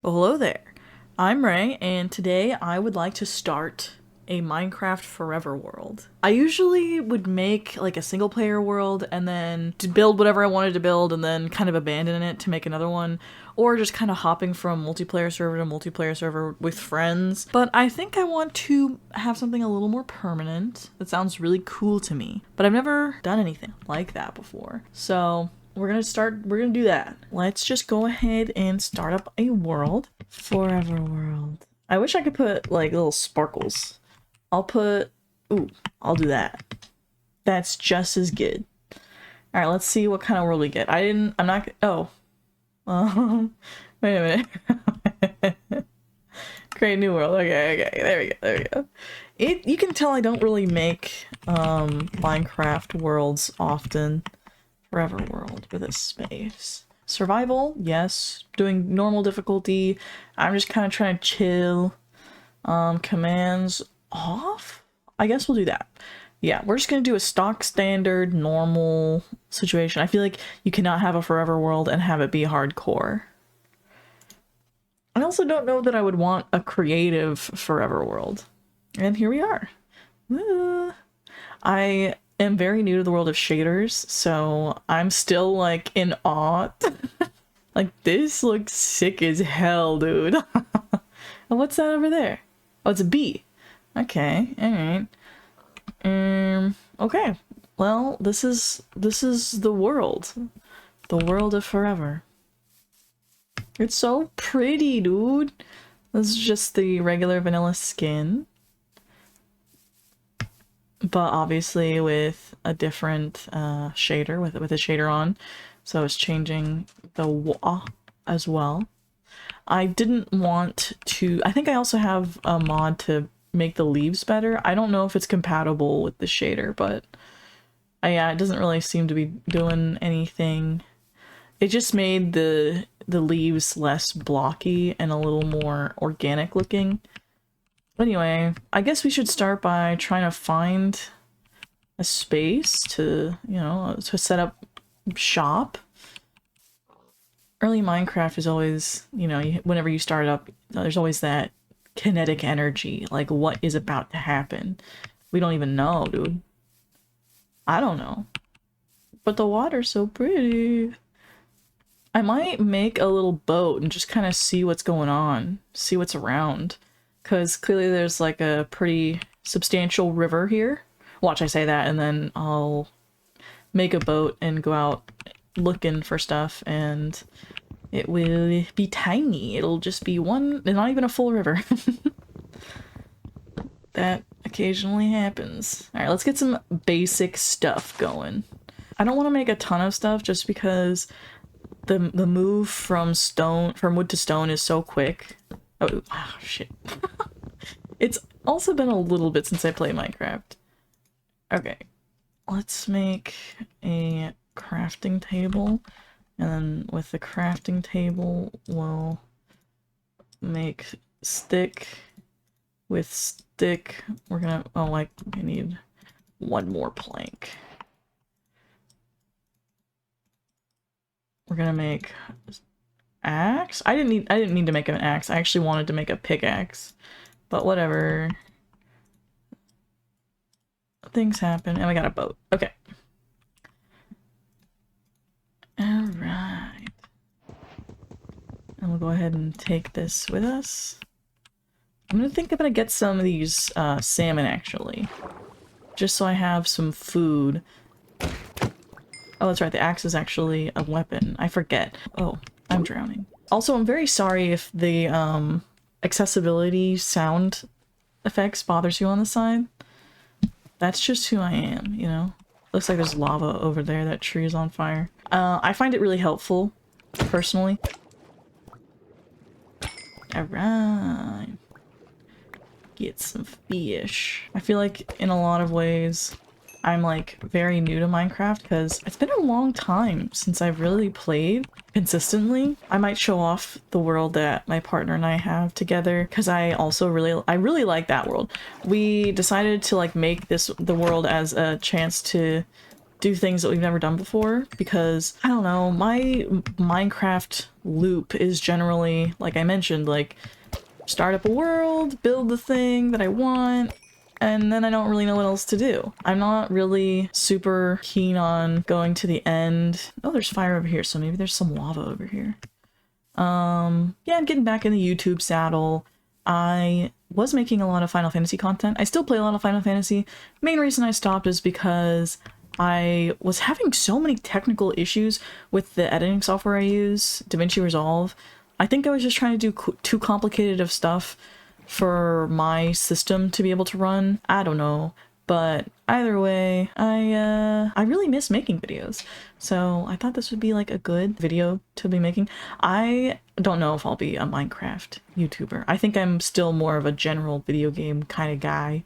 Well, hello there. I'm Ray, and today I would like to start a Minecraft Forever world. I usually would make like a single player world and then to build whatever I wanted to build and then kind of abandon it to make another one, or just kind of hopping from multiplayer server to multiplayer server with friends. But I think I want to have something a little more permanent. That sounds really cool to me, but I've never done anything like that before. So we're gonna do that. Let's just go ahead and start up a world. Forever world. I wish I could put like little sparkles. Ooh, I'll do that. That's just as good. Alright, let's see what kind of world we get. I'm not, oh. Wait a minute. Create new world. Okay, there we go. You can tell I don't really make, Minecraft worlds often. Forever world with a space. Survival, yes. Doing normal difficulty. I'm just kind of trying to chill. Commands off? I guess we'll do that. Yeah, we're just gonna do a stock standard normal situation. I feel like you cannot have a forever world and have it be hardcore. I also don't know that I would want a creative forever world. And here we are. Woo. I am very new to the world of shaders, so I'm still like in awe. Like, this looks sick as hell, dude. And what's that over there? Oh, it's a bee. Okay, alright. Okay. Well, this is the world. The world of forever. It's so pretty, dude. This is just the regular vanilla skin. But obviously with a different shader, with a shader on. So it's changing the wah as well. I didn't want to... I think I also have a mod to make the leaves better. I don't know if it's compatible with the shader, but yeah, it doesn't really seem to be doing anything. It just made the leaves less blocky and a little more organic looking. Anyway, I guess we should start by trying to find a space to, you know, to set up shop. Early Minecraft is always, you know, whenever you start up, there's always that kinetic energy, like what is about to happen. We don't even know, dude. I don't know. But the water's so pretty. I might make a little boat and just kind of see what's going on, see what's around. Because clearly there's like a pretty substantial river here. Watch, I say that, and then I'll make a boat and go out looking for stuff, and it will be tiny. It'll just be one, not even a full river. That occasionally happens. Alright, let's get some basic stuff going. I don't want to make a ton of stuff just because the move from wood to stone is so quick. Oh shit. It's also been a little bit since I played Minecraft. Okay, let's make a crafting table, and then with the crafting table, we'll make stick. With stick, we're gonna, oh, like, I need one more plank. We're gonna make axe. I didn't need to make an axe. I actually wanted to make a pickaxe, but whatever. Things happen, and we got a boat. Okay. Alright. And we'll go ahead and take this with us. I'm gonna get some of these salmon, actually. Just so I have some food. Oh, that's right, the axe is actually a weapon. I forget. Oh, I'm drowning. Also, I'm very sorry if the accessibility sound effects bothers you on the side. That's just who I am, you know? Looks like there's lava over there. That tree is on fire. I find it really helpful, personally. Alright. Get some fish. I feel like in a lot of ways I'm like very new to Minecraft because it's been a long time since I've really played consistently. I might show off the world that my partner and I have together because I really like that world. We decided to like make the world as a chance to do things that we've never done before, because, I don't know, my Minecraft loop is generally, like I mentioned, like, start up a world, build the thing that I want, and then I don't really know what else to do. I'm not really super keen on going to the end. Oh, there's fire over here, so maybe there's some lava over here. Yeah, I'm getting back in the YouTube saddle. I was making a lot of Final Fantasy content. I still play a lot of Final Fantasy. Main reason I stopped is because I was having so many technical issues with the editing software I use, DaVinci Resolve. I think I was just trying to do too complicated of stuff for my system to be able to run. I don't know. But either way, I really miss making videos. So I thought this would be like a good video to be making. I don't know if I'll be a Minecraft YouTuber. I think I'm still more of a general video game kind of guy.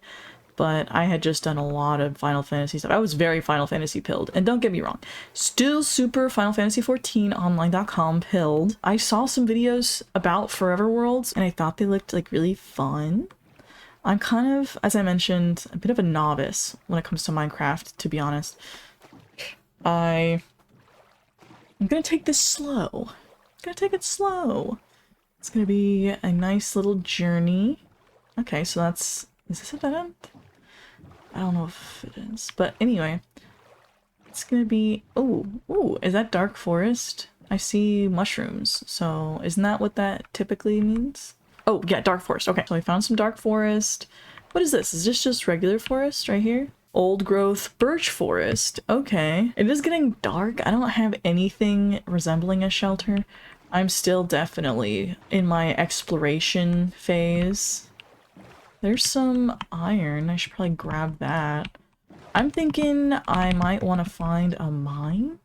But I had just done a lot of Final Fantasy stuff. I was very Final Fantasy pilled. And don't get me wrong, still super Final Fantasy 14 online.com pilled. I saw some videos about Forever Worlds and I thought they looked like really fun. I'm kind of, as I mentioned, a bit of a novice when it comes to Minecraft, to be honest. I'm gonna take this slow. I'm gonna take it slow. It's gonna be a nice little journey. Okay, so that's... Is this a dead end? I don't know if it is. But anyway, it's gonna be... Oh, ooh, is that dark forest? I see mushrooms, so isn't that what that typically means? Oh, yeah, dark forest. Okay, so we found some dark forest. What is this? Is this just regular forest right here? Old growth birch forest. Okay. It is getting dark. I don't have anything resembling a shelter. I'm still definitely in my exploration phase. There's some iron. I should probably grab that. I'm thinking I might want to find a mine.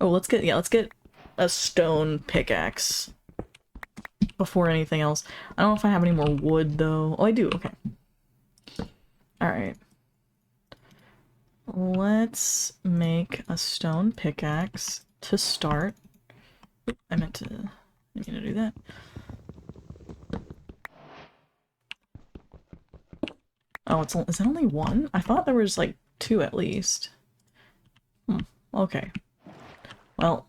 Oh, let's get a stone pickaxe before anything else. I don't know if I have any more wood though. Oh, I do. Okay. Alright. Let's make a stone pickaxe to start. Oop, I meant to do that. Oh, is that only one? I thought there was like two at least. Okay. Well,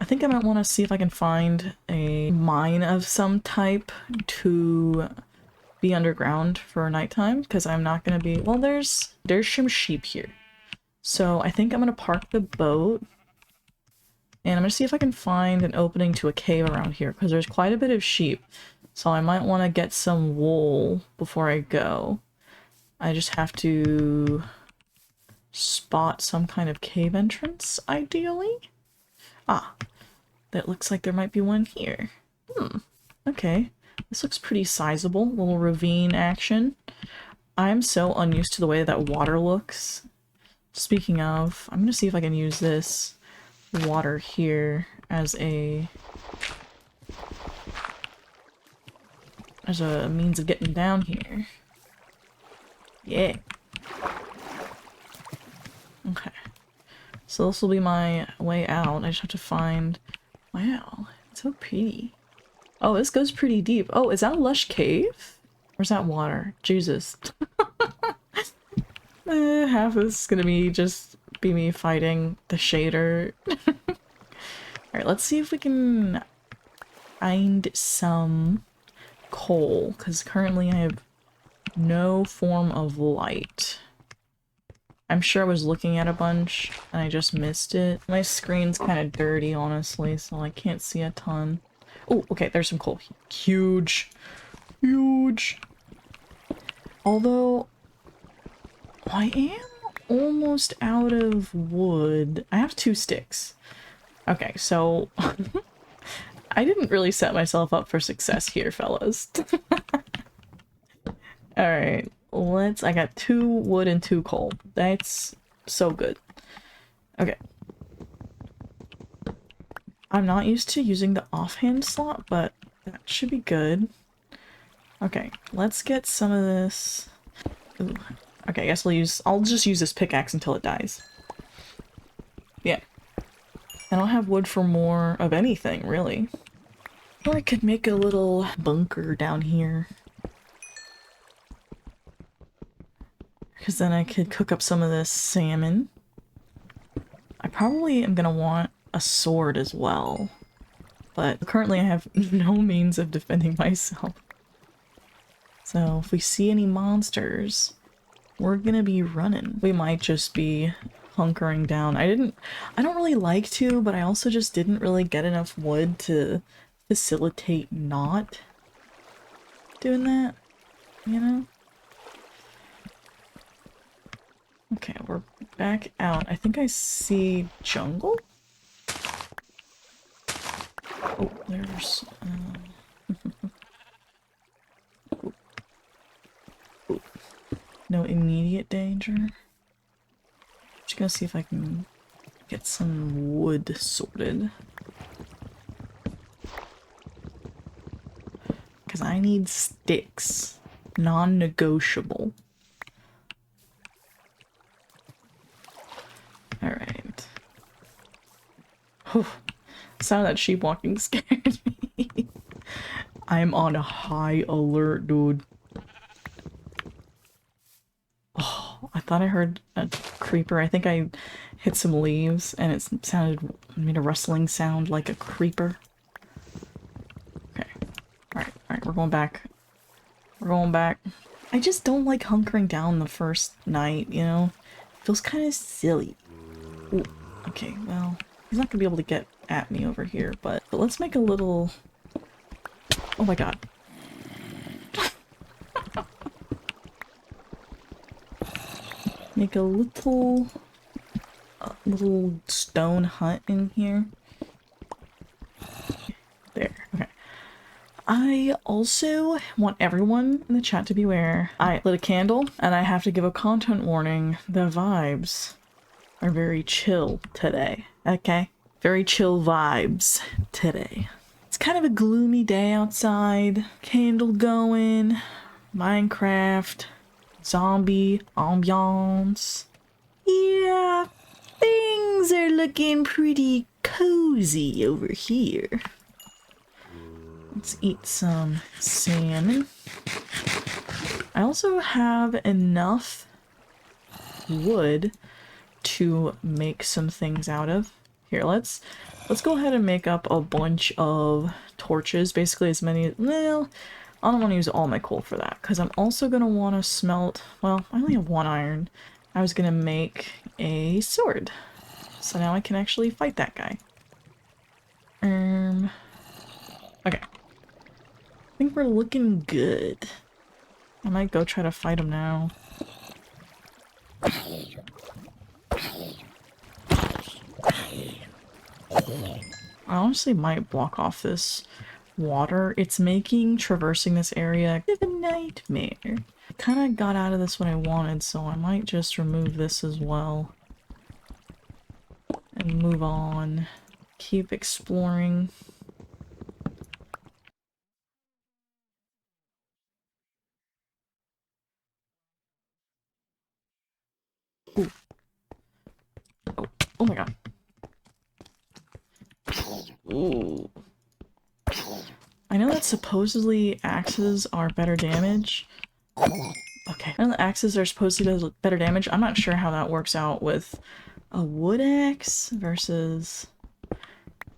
I think I might want to see if I can find a mine of some type to be underground for nighttime, because I'm not going to be... Well, there's some sheep here. So I think I'm going to park the boat, and I'm going to see if I can find an opening to a cave around here, because there's quite a bit of sheep. So I might want to get some wool before I go. I just have to spot some kind of cave entrance, ideally. Ah, that looks like there might be one here. Okay. This looks pretty sizable. Little ravine action. I'm so unused to the way that water looks. Speaking of, I'm gonna see if I can use this water here as a means of getting down here. Yeah. Okay. So this will be my way out. I just have to find... Wow, it's so pretty. Oh, this goes pretty deep. Oh, is that a lush cave? Or is that water? Jesus. Half of this is gonna be me fighting the shader. Alright, let's see if we can find some coal, because currently I have no form of light. I'm sure I was looking at a bunch and I just missed it. My screen's kind of dirty, honestly, so I can't see a ton. Oh, okay, there's some coal. Huge. Huge. Although, I am almost out of wood. I have 2 sticks. Okay, so I didn't really set myself up for success here, fellas. Alright, I got 2 wood and 2 coal. That's so good. Okay. I'm not used to using the offhand slot, but that should be good. Okay, let's get some of this. Ooh. Okay, I guess I'll just use this pickaxe until it dies. Yeah. I don't have wood for more of anything, really. Or I could make a little bunker down here. because then I could cook up some of this salmon. I probably am gonna want a sword as well, but currently I have no means of defending myself. So if we see any monsters, we're gonna be running. We might just be hunkering down. I don't really like to, but I also just didn't really get enough wood to facilitate not doing that, you know? Okay, we're back out. I think I see jungle? Oh, there's... no immediate danger. Just gonna see if I can get some wood sorted. Because I need sticks. Non-negotiable. Alright. Sound of that sheep walking scared me. I'm on a high alert, dude. Oh, I thought I heard a creeper. I think I hit some leaves and it made a rustling sound like a creeper. Okay. Alright, we're going back. We're going back. I just don't like hunkering down the first night, you know? It feels kind of silly. Ooh, okay, well, he's not gonna be able to get at me over here, but let's make a little... Oh my god. Make a little stone hut in here. There, okay. I also want everyone in the chat to be aware. I lit a candle and I have to give a content warning. The vibes are very chill today, okay? Very chill vibes today. It's kind of a gloomy day outside. Candle going, Minecraft, zombie ambiance. Yeah, things are looking pretty cozy over here. Let's eat some salmon. I also have enough wood to make some things out of. Here, let's go ahead and make up a bunch of torches, basically as many, well, I don't want to use all my coal for that, because I'm also going to want to smelt, well, I only have 1 iron. I was going to make a sword, so now I can actually fight that guy. Okay. I think we're looking good. I might go try to fight him now. I honestly might block off this water. It's making traversing this area a bit of a nightmare. I kind of got out of this when I wanted, so I might just remove this as well. And move on. Keep exploring. Ooh. Oh my god. Ooh. I know that supposedly axes are better damage. Okay. I know that axes are supposedly do better damage. I'm not sure how that works out with a wood axe versus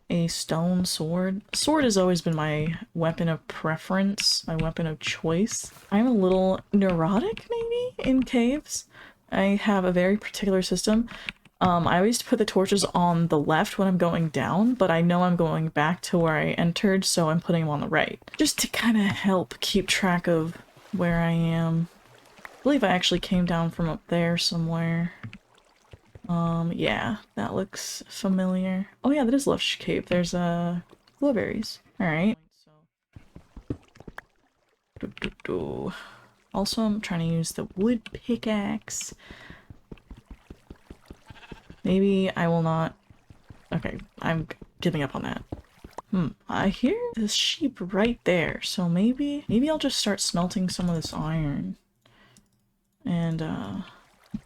a stone sword. Sword has always been my weapon of preference, my weapon of choice. I'm a little neurotic, maybe, in caves. I have a very particular system. I always put the torches on the left when I'm going down, but I know I'm going back to where I entered, so I'm putting them on the right. Just to kind of help keep track of where I am. I believe I actually came down from up there somewhere. Yeah, that looks familiar. Oh yeah, that is Lush Cave. There's, blueberries. Alright. Also, I'm trying to use the wood pickaxe. Maybe I will not... Okay, I'm giving up on that. I hear this sheep right there, so maybe I'll just start smelting some of this iron. And,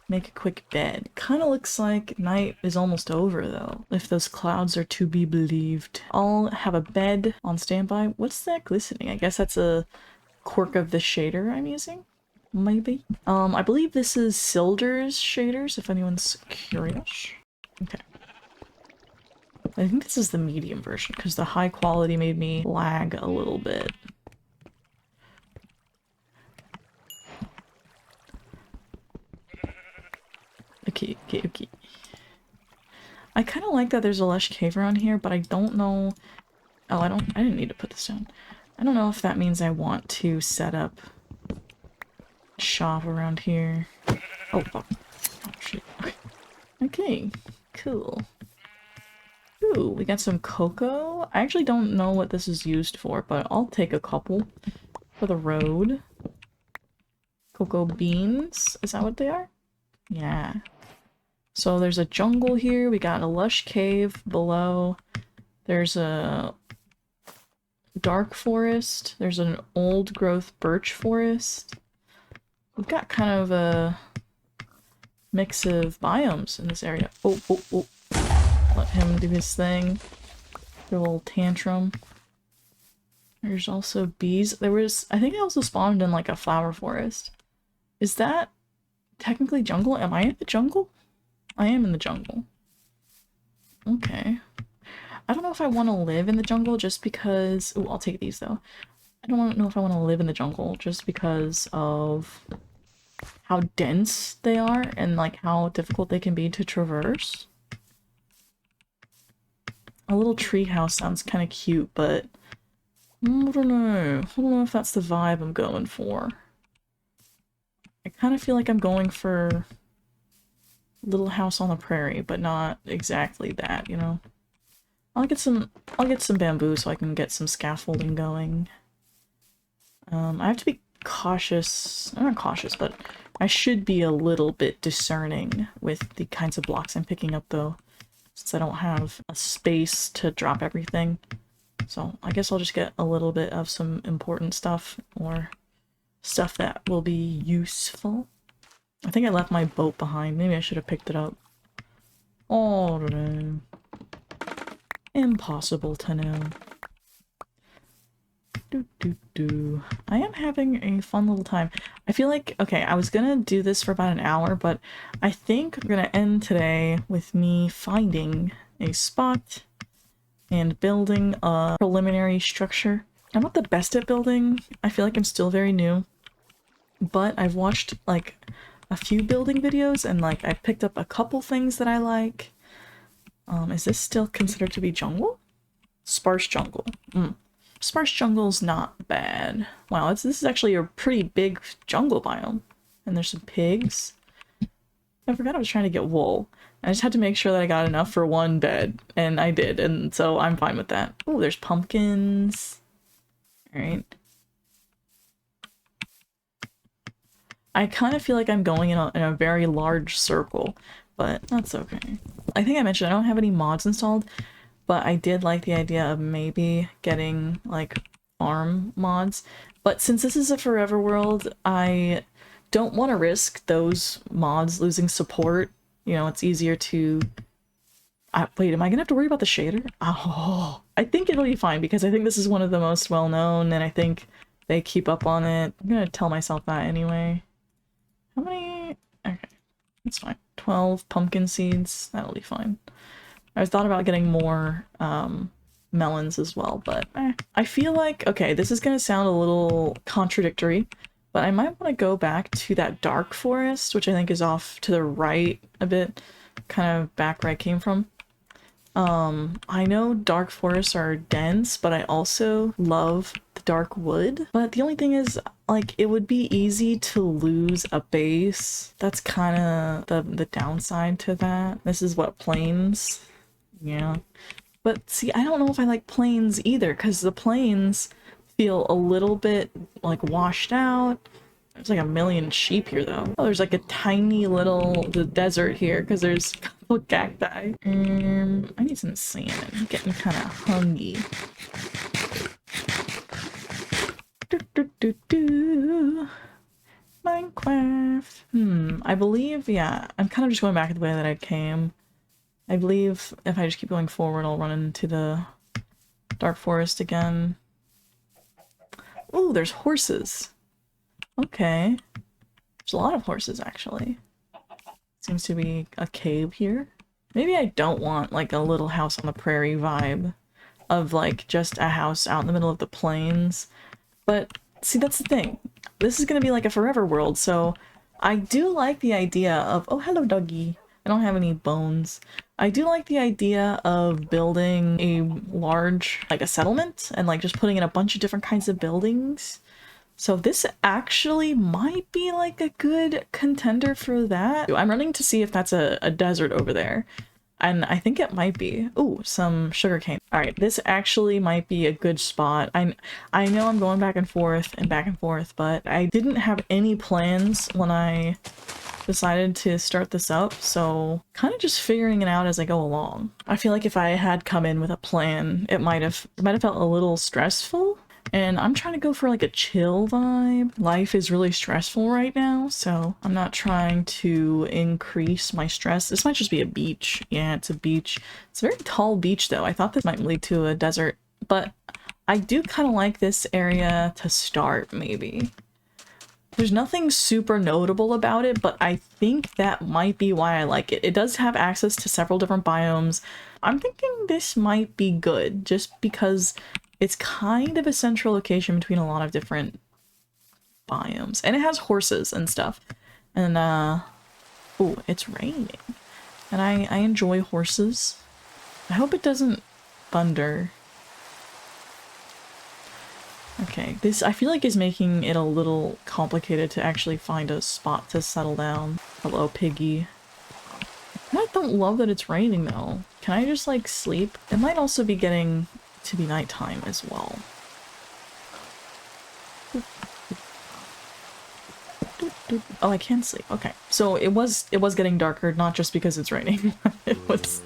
make a quick bed. Kinda looks like night is almost over, though, if those clouds are to be believed. I'll have a bed on standby. What's that glistening? I guess that's a quirk of the shader I'm using? maybe. I believe this is Silder's shaders, if anyone's curious. Okay. I think this is the medium version, because the high quality made me lag a little bit. Okay, okay, okay. I kind of like that there's a lush cave around here, but I don't know... Oh, I didn't need to put this down. I don't know if that means I want to set up a shop around here. Oh, fuck. Oh, shit. Okay. Okay, cool. Ooh, we got some cocoa. I actually don't know what this is used for, but I'll take a couple for the road. Cocoa beans? Is that what they are? Yeah. So there's a jungle here. We got a lush cave below. There's a dark forest. There's an old growth birch forest. We've got kind of a mix of biomes in this area. Oh, oh, oh. Let him do his thing. Do a little tantrum. There's also bees. I think I also spawned in like a flower forest. Is that technically jungle? Am I in the jungle? I am in the jungle. Okay. I don't know if I want to live in the jungle just because... Oh, I'll take these though. I don't know if I want to live in the jungle just because of how dense they are and like how difficult they can be to traverse. A little tree house sounds kind of cute, but I don't know. I don't know if that's the vibe I'm going for. I kind of feel like I'm going for Little House on the Prairie, but not exactly that, you know? I'll get some bamboo so I can get some scaffolding going. I have to be cautious. I'm not cautious, but I should be a little bit discerning with the kinds of blocks I'm picking up, though, since I don't have a space to drop everything. So I guess I'll just get a little bit of some important stuff, or stuff that will be useful. I think I left my boat behind. Maybe I should have picked it up. Oh, no. Impossible to know. I am having a fun little time. I feel like, okay, I was gonna do this for about an hour, but I think we're gonna end today with me finding a spot and building a preliminary structure. I'm not the best at building. I feel like I'm still very new, but I've watched like a few building videos and like I picked up a couple things that I like. Is this still considered to be jungle? Sparse jungle. Sparse jungle's not bad. Wow, this is actually a pretty big jungle biome. And there's some pigs. I forgot I was trying to get wool. I just had to make sure that I got enough for one bed. And I did, and so I'm fine with that. Oh, there's pumpkins. Alright. I kind of feel like I'm going in a very large circle, but that's okay. I think I mentioned I don't have any mods installed, but I did like the idea of maybe getting, like, farm mods. But since this is a forever world, I don't want to risk those mods losing support. You know, it's easier to... wait, am I gonna have to worry about the shader? Oh, I think it'll be fine, because I think this is one of the most well-known, and I think they keep up on it. I'm gonna tell myself that anyway. How many? Okay, that's fine. 12 pumpkin seeds, that'll be fine. I thought about getting more melons as well, but I feel like, okay, this is gonna sound a little contradictory, but I might want to go back to that dark forest, which I think is off to the right a bit, kind of back where I came from. I know dark forests are dense, but I also love the dark wood. But the only thing is, like, it would be easy to lose a base. That's kind of the downside to that. This is what, plains? Yeah. But see, I don't know if I like plains either, because the plains feel a little bit, like, washed out. There's like a million sheep here, though. Oh, there's like a tiny little desert here, because there's a couple cacti. I need some salmon. I'm getting kind of hungry. Minecraft. I believe, yeah, I'm kind of just going back the way that I came. I believe if I just keep going forward, I'll run into the dark forest again. Ooh, there's horses. Okay. There's a lot of horses, actually. Seems to be a cave here. Maybe I don't want, like, a little house on the prairie vibe of, like, just a house out in the middle of the plains. But, see, that's the thing. This is gonna be like a forever world, so I do like the idea of— oh, hello, doggy. I don't have any bones. I do like the idea of building a large, like, a settlement, and, like, just putting in a bunch of different kinds of buildings. So this actually might be like a good contender for that. I'm running to see if that's a desert over there. And I think it might be. Ooh, some sugarcane. Alright, this actually might be a good spot. I know I'm going back and forth, but I didn't have any plans when I decided to start this up, so kind of just figuring it out as I go along. I feel like if I had come in with a plan, it might have felt a little stressful. And I'm trying to go for like a chill vibe. Life is really stressful right now, so I'm not trying to increase my stress. This might just be a beach. Yeah, it's a beach. It's a very tall beach though. I thought this might lead to a desert, but I do kind of like this area to start, maybe. There's nothing super notable about it, but I think that might be why I like it. It does have access to several different biomes. I'm thinking this might be good, just because it's kind of a central location between a lot of different biomes. And it has horses and stuff. And, oh, it's raining. And I enjoy horses. I hope it doesn't thunder. Okay, this I feel like is making it a little complicated to actually find a spot to settle down. Hello, piggy. I don't love that it's raining though. Can I just like sleep? It might also be getting to be nighttime as well. Oh, I can sleep. Okay. So it was getting darker, not just because it's raining. It was—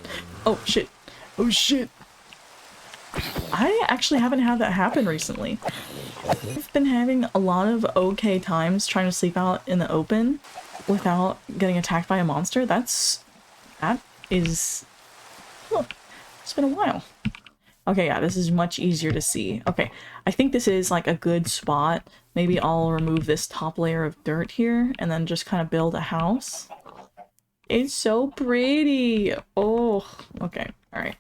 oh shit. Oh shit. I actually haven't had that happen recently. I've been having a lot of okay times trying to sleep out in the open without getting attacked by a monster. That is— oh, it's been a while. Okay, yeah, this is much easier to see. Okay, I think this is like a good spot. Maybe I'll remove this top layer of dirt here and then just kind of build a house. It's so pretty! Oh, okay, alright.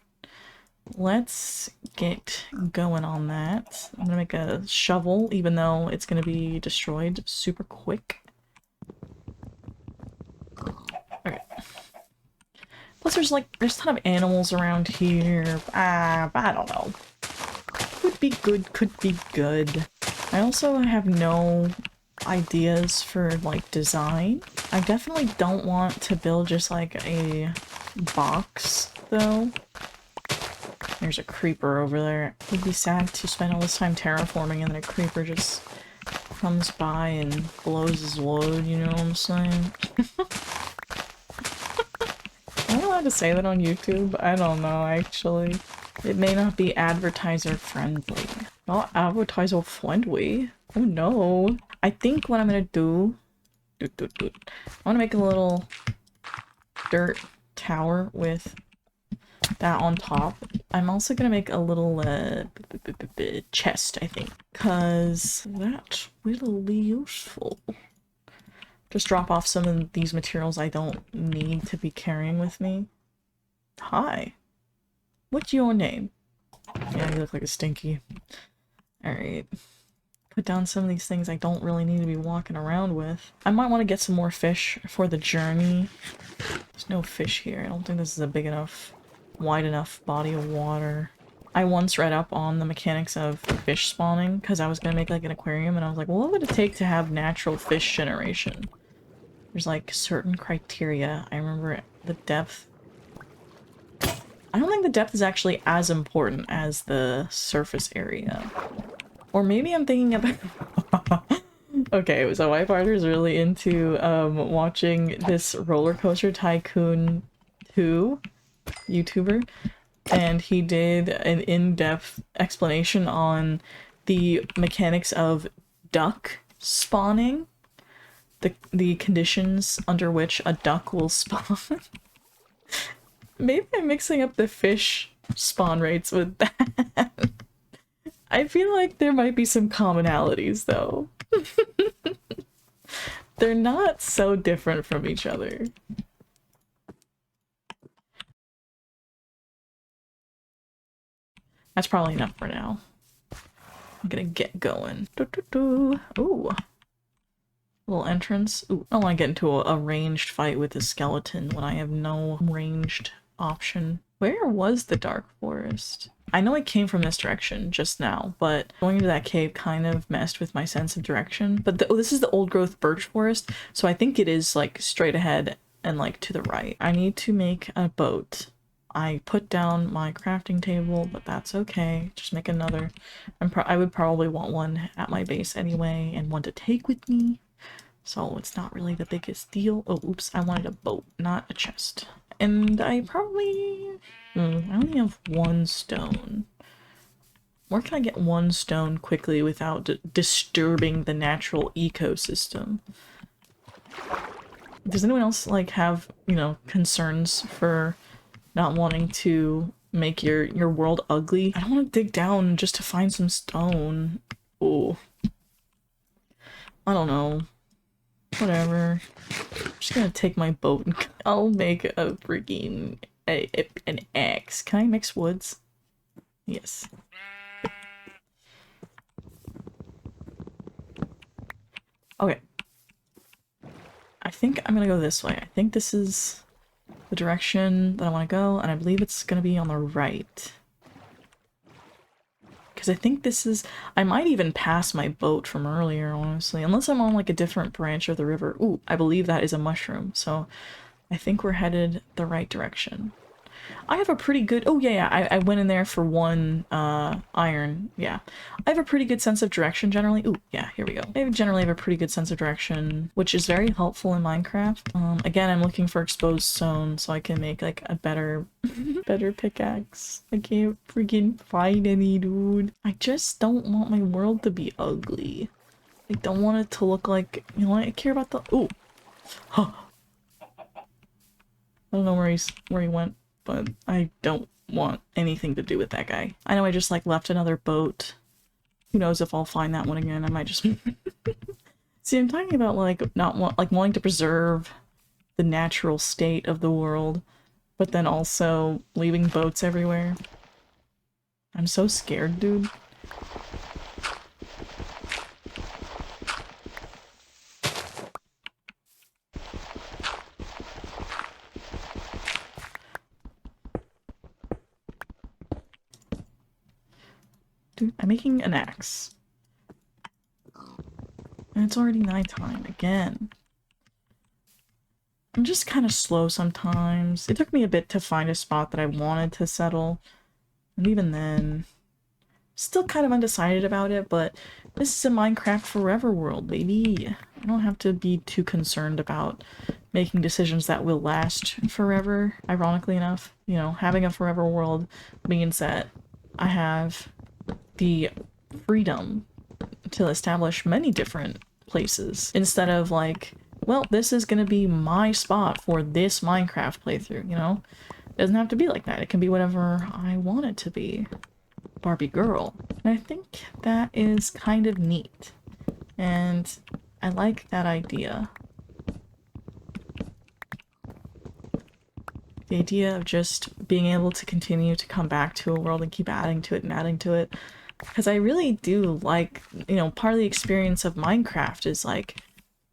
Let's get going on that. I'm gonna make a shovel, even though it's gonna be destroyed super quick. Okay. Plus there's a ton of animals around here. I don't know. Could be good, could be good. I also have no ideas for like design. I definitely don't want to build just like a box though. There's a creeper over there. It would be sad to spend all this time terraforming and then a creeper just comes by and blows his load, you know what I'm saying? Am I allowed to say that on YouTube? I don't know, actually. It may not be advertiser friendly. Not advertiser friendly? Oh no. I think what I'm gonna do— I want to make a little dirt tower with that on top. I'm also gonna make a little chest, I think, because that will be useful. Just drop off some of these materials I don't need to be carrying with me. Hi. What's your name? Yeah, you look like a stinky. Alright. Put down some of these things I don't really need to be walking around with. I might want to get some more fish for the journey. There's no fish here. I don't think this is a big enough, wide enough body of water. I once read up on the mechanics of fish spawning because I was going to make like an aquarium and I was like, well, what would it take to have natural fish generation? There's like certain criteria. I remember the depth. I don't think the depth is actually as important as the surface area. Or maybe I'm thinking about— okay, so my partner's really into watching this Roller Coaster Tycoon 2 YouTuber, and he did an in-depth explanation on the mechanics of duck spawning, the conditions under which a duck will spawn. Maybe I'm mixing up the fish spawn rates with that. I feel like there might be some commonalities, though. They're not so different from each other. That's probably enough for now. I'm gonna get going. Ooh. Little entrance. Ooh, I don't want to get into a ranged fight with a skeleton when I have no ranged option. Where was the dark forest? I know I came from this direction just now, but going into that cave kind of messed with my sense of direction. But oh, this is the old growth birch forest, so I think it is like straight ahead and like to the right. I need to make a boat. I put down my crafting table, but that's okay. Just make another. I would probably want one at my base anyway, and one to take with me. So it's not really the biggest deal. Oh, oops, I wanted a boat, not a chest. And I probably... I only have one stone. Where can I get one stone quickly without disturbing the natural ecosystem? Does anyone else, like, have, you know, concerns for not wanting to make your world ugly? I don't want to dig down just to find some stone. Oh. I don't know. Whatever. I'm just gonna take my boat and I'll make a freaking an axe. Can I mix woods? Yes. Okay. I think I'm gonna go this way. I think this is the direction that I want to go, and I believe it's gonna be on the right. Because I think this is... I might even pass my boat from earlier, honestly. Unless I'm on, like, a different branch of the river. Ooh, I believe that is a mushroom. So I think we're headed the right direction. I have a pretty good... Oh, yeah, I went in there for one iron. Yeah. I have a pretty good sense of direction, generally. Ooh, yeah, here we go. I generally have a pretty good sense of direction, which is very helpful in Minecraft. Again, I'm looking for exposed stone so I can make, like, a better... better pickaxe. I can't freaking find any, dude. I just don't want my world to be ugly. I don't want it to look like... You know what? I care about the... Ooh! Huh. I don't know where he went, but I don't want anything to do with that guy. I know I just, like, left another boat. Who knows if I'll find that one again. I might just... See, I'm talking about, like, wanting to preserve the natural state of the world, but then also leaving boats everywhere. I'm so scared, dude. Dude, I'm making an axe. And it's already nighttime again. I'm just kind of slow sometimes. It took me a bit to find a spot that I wanted to settle. And even then, still kind of undecided about it, but this is a Minecraft Forever world, baby. I don't have to be too concerned about making decisions that will last forever, ironically enough. You know, having a forever world means that I have the freedom to establish many different places instead of like, well, this is gonna be my spot for this Minecraft playthrough, you know? It doesn't have to be like that. It can be whatever I want it to be. Barbie girl. And I think that is kind of neat. And I like that idea. The idea of just being able to continue to come back to a world and keep adding to it and adding to it. Because I really do like, you know, part of the experience of Minecraft is like,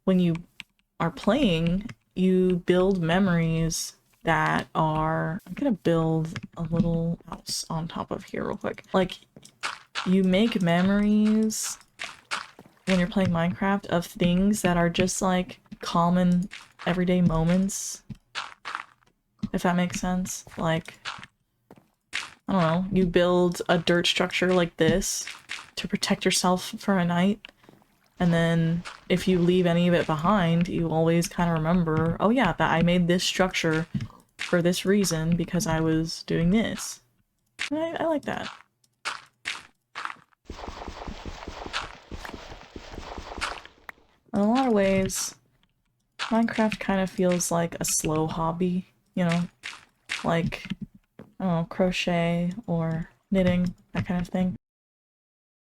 when you are playing, you build memories that are... I'm gonna build a little house on top of here real quick. Like, you make memories when you're playing Minecraft of things that are just like common everyday moments. If that makes sense. Like, I don't know, you build a dirt structure like this to protect yourself for a night. And then if you leave any of it behind, you always kind of remember, oh yeah, that I made this structure for this reason because I was doing this. And I like that. In a lot of ways, Minecraft kind of feels like a slow hobby, you know? Like, I don't know, crochet or knitting, that kind of thing.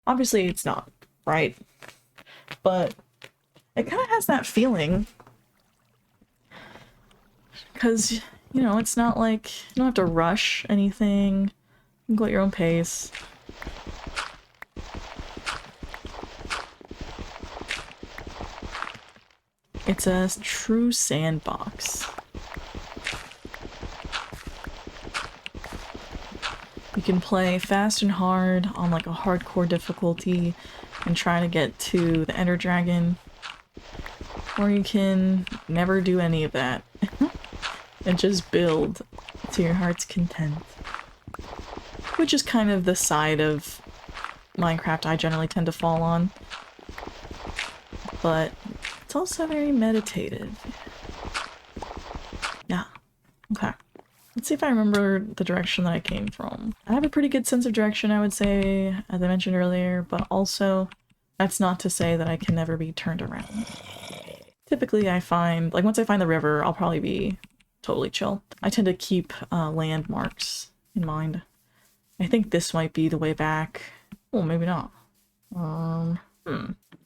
Obviously it's not, right? But It kind of has that feeling. Because, you know, it's not like you don't have to rush anything. You can go at your own pace. It's a true sandbox. You can play fast and hard on like a hardcore difficulty and try to get to the Ender Dragon. Or you can never do any of that and just build to your heart's content. Which is kind of the side of Minecraft I generally tend to fall on. But it's also very meditative. Yeah. Okay. Let's see if I remember the direction that I came from. I have a pretty good sense of direction, I would say, as I mentioned earlier, but also that's not to say that I can never be turned around. Typically I find, like once I find the river, I'll probably be totally chill. I tend to keep landmarks in mind. I think this might be the way back. Well, maybe not.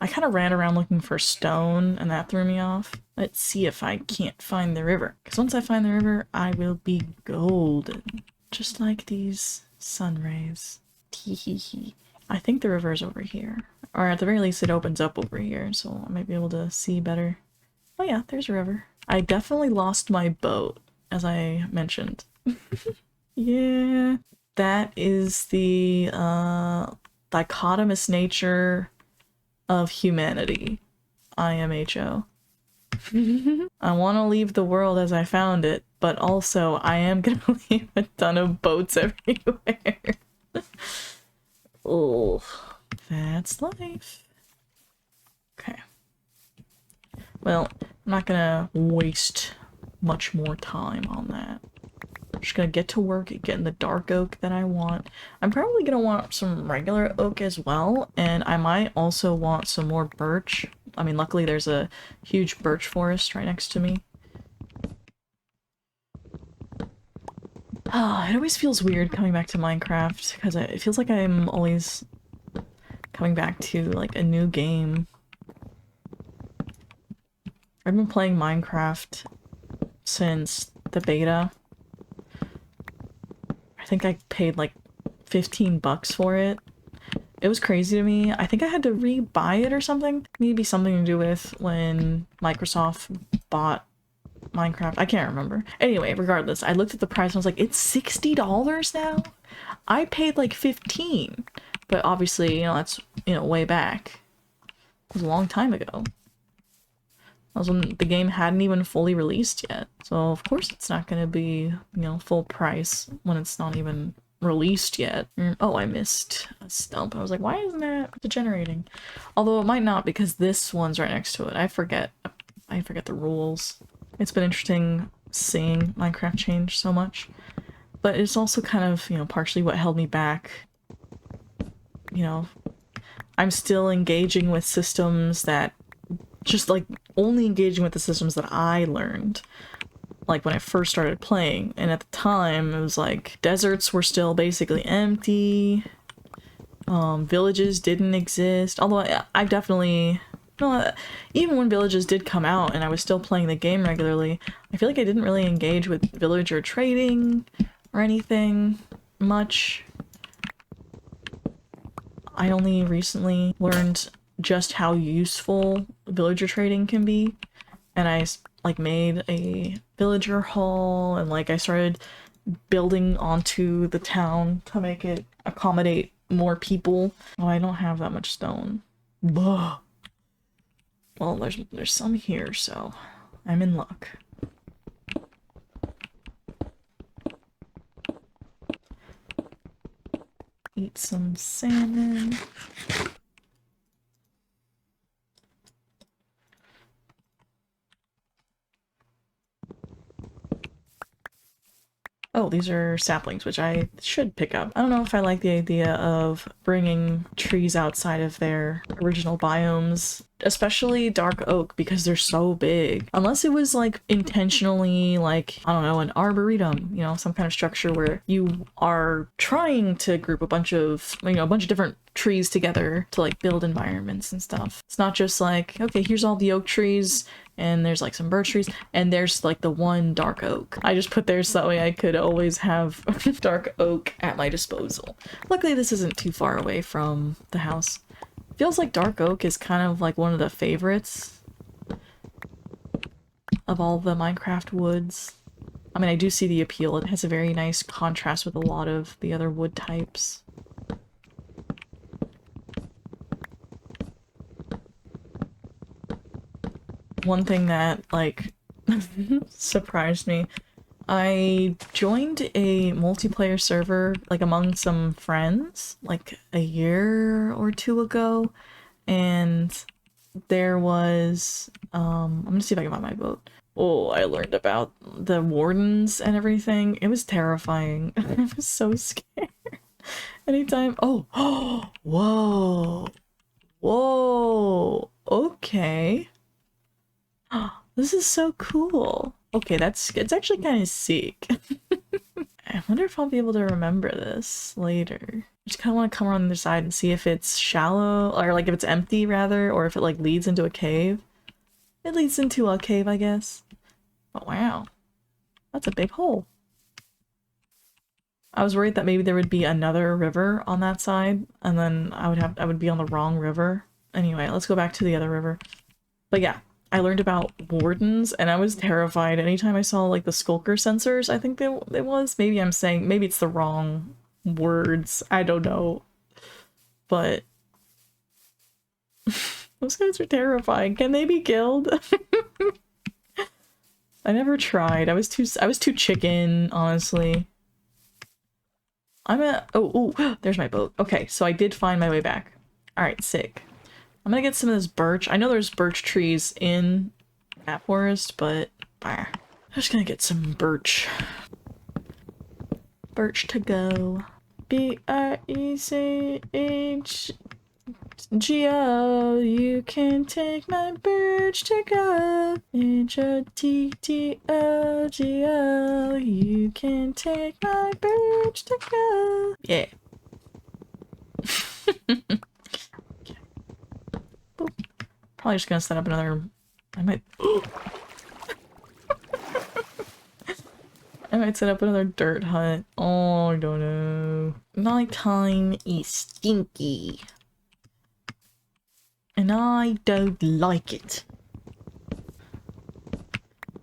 I kind of ran around looking for stone, and that threw me off. Let's see if I can't find the river. Because once I find the river, I will be golden. Just like these sun rays. Teehee. I think the river is over here. Or at the very least, it opens up over here, so I might be able to see better. Oh yeah, there's a river. I definitely lost my boat, as I mentioned. Yeah. That is the dichotomous nature of humanity. IMHO. I want to leave the world as I found it, but also I am gonna leave a ton of boats everywhere. Oh, that's life. Okay. Well, I'm not gonna waste much more time on that. I'm just gonna get to work at getting the dark oak that I want. I'm probably gonna want some regular oak as well, and I might also want some more birch. I mean, luckily there's a huge birch forest right next to me. It always feels weird coming back to Minecraft, because it feels like I'm always coming back to, like, a new game. I've been playing Minecraft since the beta. I think I paid like 15 bucks for it. It was crazy to me. I think I had to re-buy it or something. Maybe something to do with when Microsoft bought Minecraft. I can't remember. Anyway, regardless, I looked at the price and I was like, it's $60 now? I paid like 15. But obviously, you know, that's, you know, way back. It was a long time ago. That was when the game hadn't even fully released yet. So of course it's not gonna be, you know, full price when it's not even released yet. Oh, I missed a stump. I was like, why isn't that degenerating? Although it might not, because this one's right next to it. I forget the rules. It's been interesting seeing Minecraft change so much. But it's also kind of, you know, partially what held me back. You know, I'm still engaging with systems that just like only engaging with the systems that I learned like when I first started playing, and at the time it was like deserts were still basically empty, villages didn't exist, although I definitely, no, even when villages did come out and I was still playing the game regularly, I feel like I didn't really engage with villager trading or anything much. I only recently learned just how useful villager trading can be, and I like made a villager hall, and like I started building onto the town to make it accommodate more people. Oh, I don't have that much stone. Ugh. Well, there's some here, so I'm in luck. Eat some salmon. Oh, these are saplings, which I should pick up. I don't know if I like the idea of bringing trees outside of their original biomes, especially dark oak, because they're so big. Unless it was like intentionally like, I don't know, an arboretum, you know, some kind of structure where you are trying to group a bunch of, you know, a bunch of different trees together to like build environments and stuff. It's not just like, okay, here's all the oak trees and there's like some birch trees and there's like the one dark oak. I just put there so that way I could always have dark oak at my disposal. Luckily this isn't too far away from the house. Feels like dark oak is kind of like one of the favorites of all the Minecraft woods. I mean, I do see the appeal. It has a very nice contrast with a lot of the other wood types. One thing that, like, surprised me, I joined a multiplayer server, like, among some friends, like, a year or two ago, and there was, I'm gonna see if I can find my boat. Oh, I learned about the wardens and everything. It was terrifying. I was so scared. Anytime, oh, whoa, whoa, okay. This is so cool. Okay, it's actually kind of sick. I wonder if I'll be able to remember this later. I just kind of want to come around the other side and see if it's shallow, or like if it's empty rather, or if it like leads into a cave. It leads into a cave, I guess. Oh wow, that's a big hole. I was worried that maybe there would be another river on that side, and then I would be on the wrong river. Anyway, let's go back to the other river. But yeah. I learned about wardens and I was terrified anytime I saw like the skulker sensors. I think it was. Maybe it's the wrong words. I don't know. But those guys are terrifying. Can they be killed? I never tried. I was too chicken, honestly. Oh, there's my boat. Okay, so I did find my way back. Alright, sick. I'm gonna get some of this birch. I know there's birch trees in that forest, but I'm just gonna get some birch. Birch to go. B-R-E-C-H-G-O. You can take my birch to go. H-O-T-T-O-G-O. You can take my birch to go. Yeah. Probably just gonna set up another. I might set up another dirt hut. Oh, I don't know. Nighttime is stinky. And I don't like it.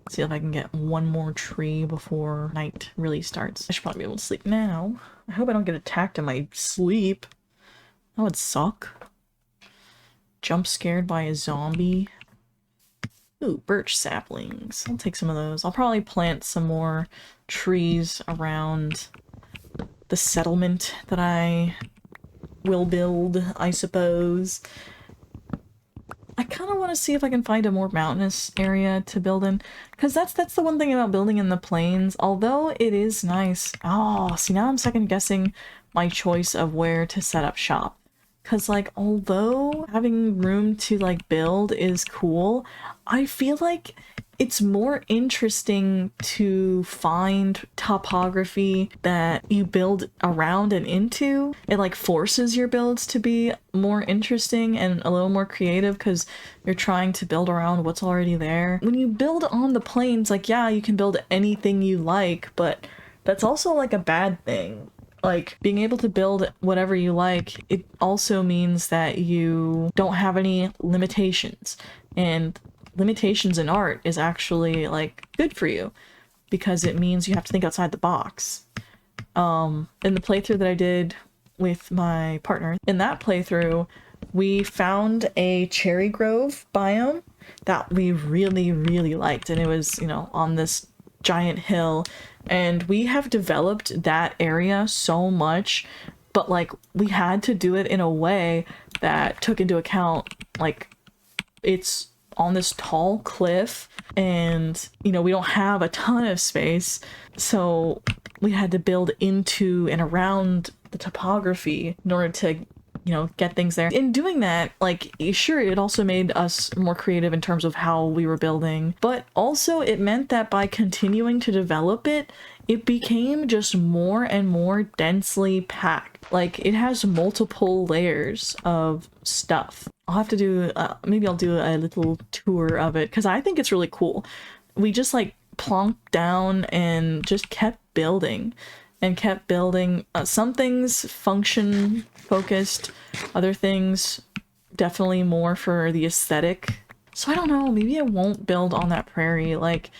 Let's see if I can get one more tree before night really starts. I should probably be able to sleep now. I hope I don't get attacked in my sleep. That would suck. Jump scared by a zombie. Ooh, birch saplings. I'll take some of those. I'll probably plant some more trees around the settlement that I will build, I suppose. I kind of want to see if I can find a more mountainous area to build in, because that's the one thing about building in the plains. Although it is nice. Oh, see, now I'm second guessing my choice of where to set up shop. Because, like, although having room to, like, build is cool, I feel like it's more interesting to find topography that you build around and into. It, like, forces your builds to be more interesting and a little more creative because you're trying to build around what's already there. When you build on the plains, like, yeah, you can build anything you like, but that's also, like, a bad thing. Like, being able to build whatever you like, it also means that you don't have any limitations. And limitations in art is actually, like, good for you. Because it means you have to think outside the box. In the playthrough that I did with my partner, in that playthrough, we found a cherry grove biome that we really, really liked. And it was, you know, on this giant hill. And we have developed that area so much, but like we had to do it in a way that took into account like its on this tall cliff, and, you know, we don't have a ton of space, so we had to build into and around the topography in order to, you know, get things there. In doing that, like, sure, it also made us more creative in terms of how we were building, but also it meant that by continuing to develop it, it became just more and more densely packed. Like, it has multiple layers of stuff. I'll have to do, maybe I'll do a little tour of it, because I think it's really cool. We just, like, plonked down and just kept building. And kept building. Some things function focused, other things definitely more for the aesthetic. So I don't know, maybe I won't build on that prairie, like,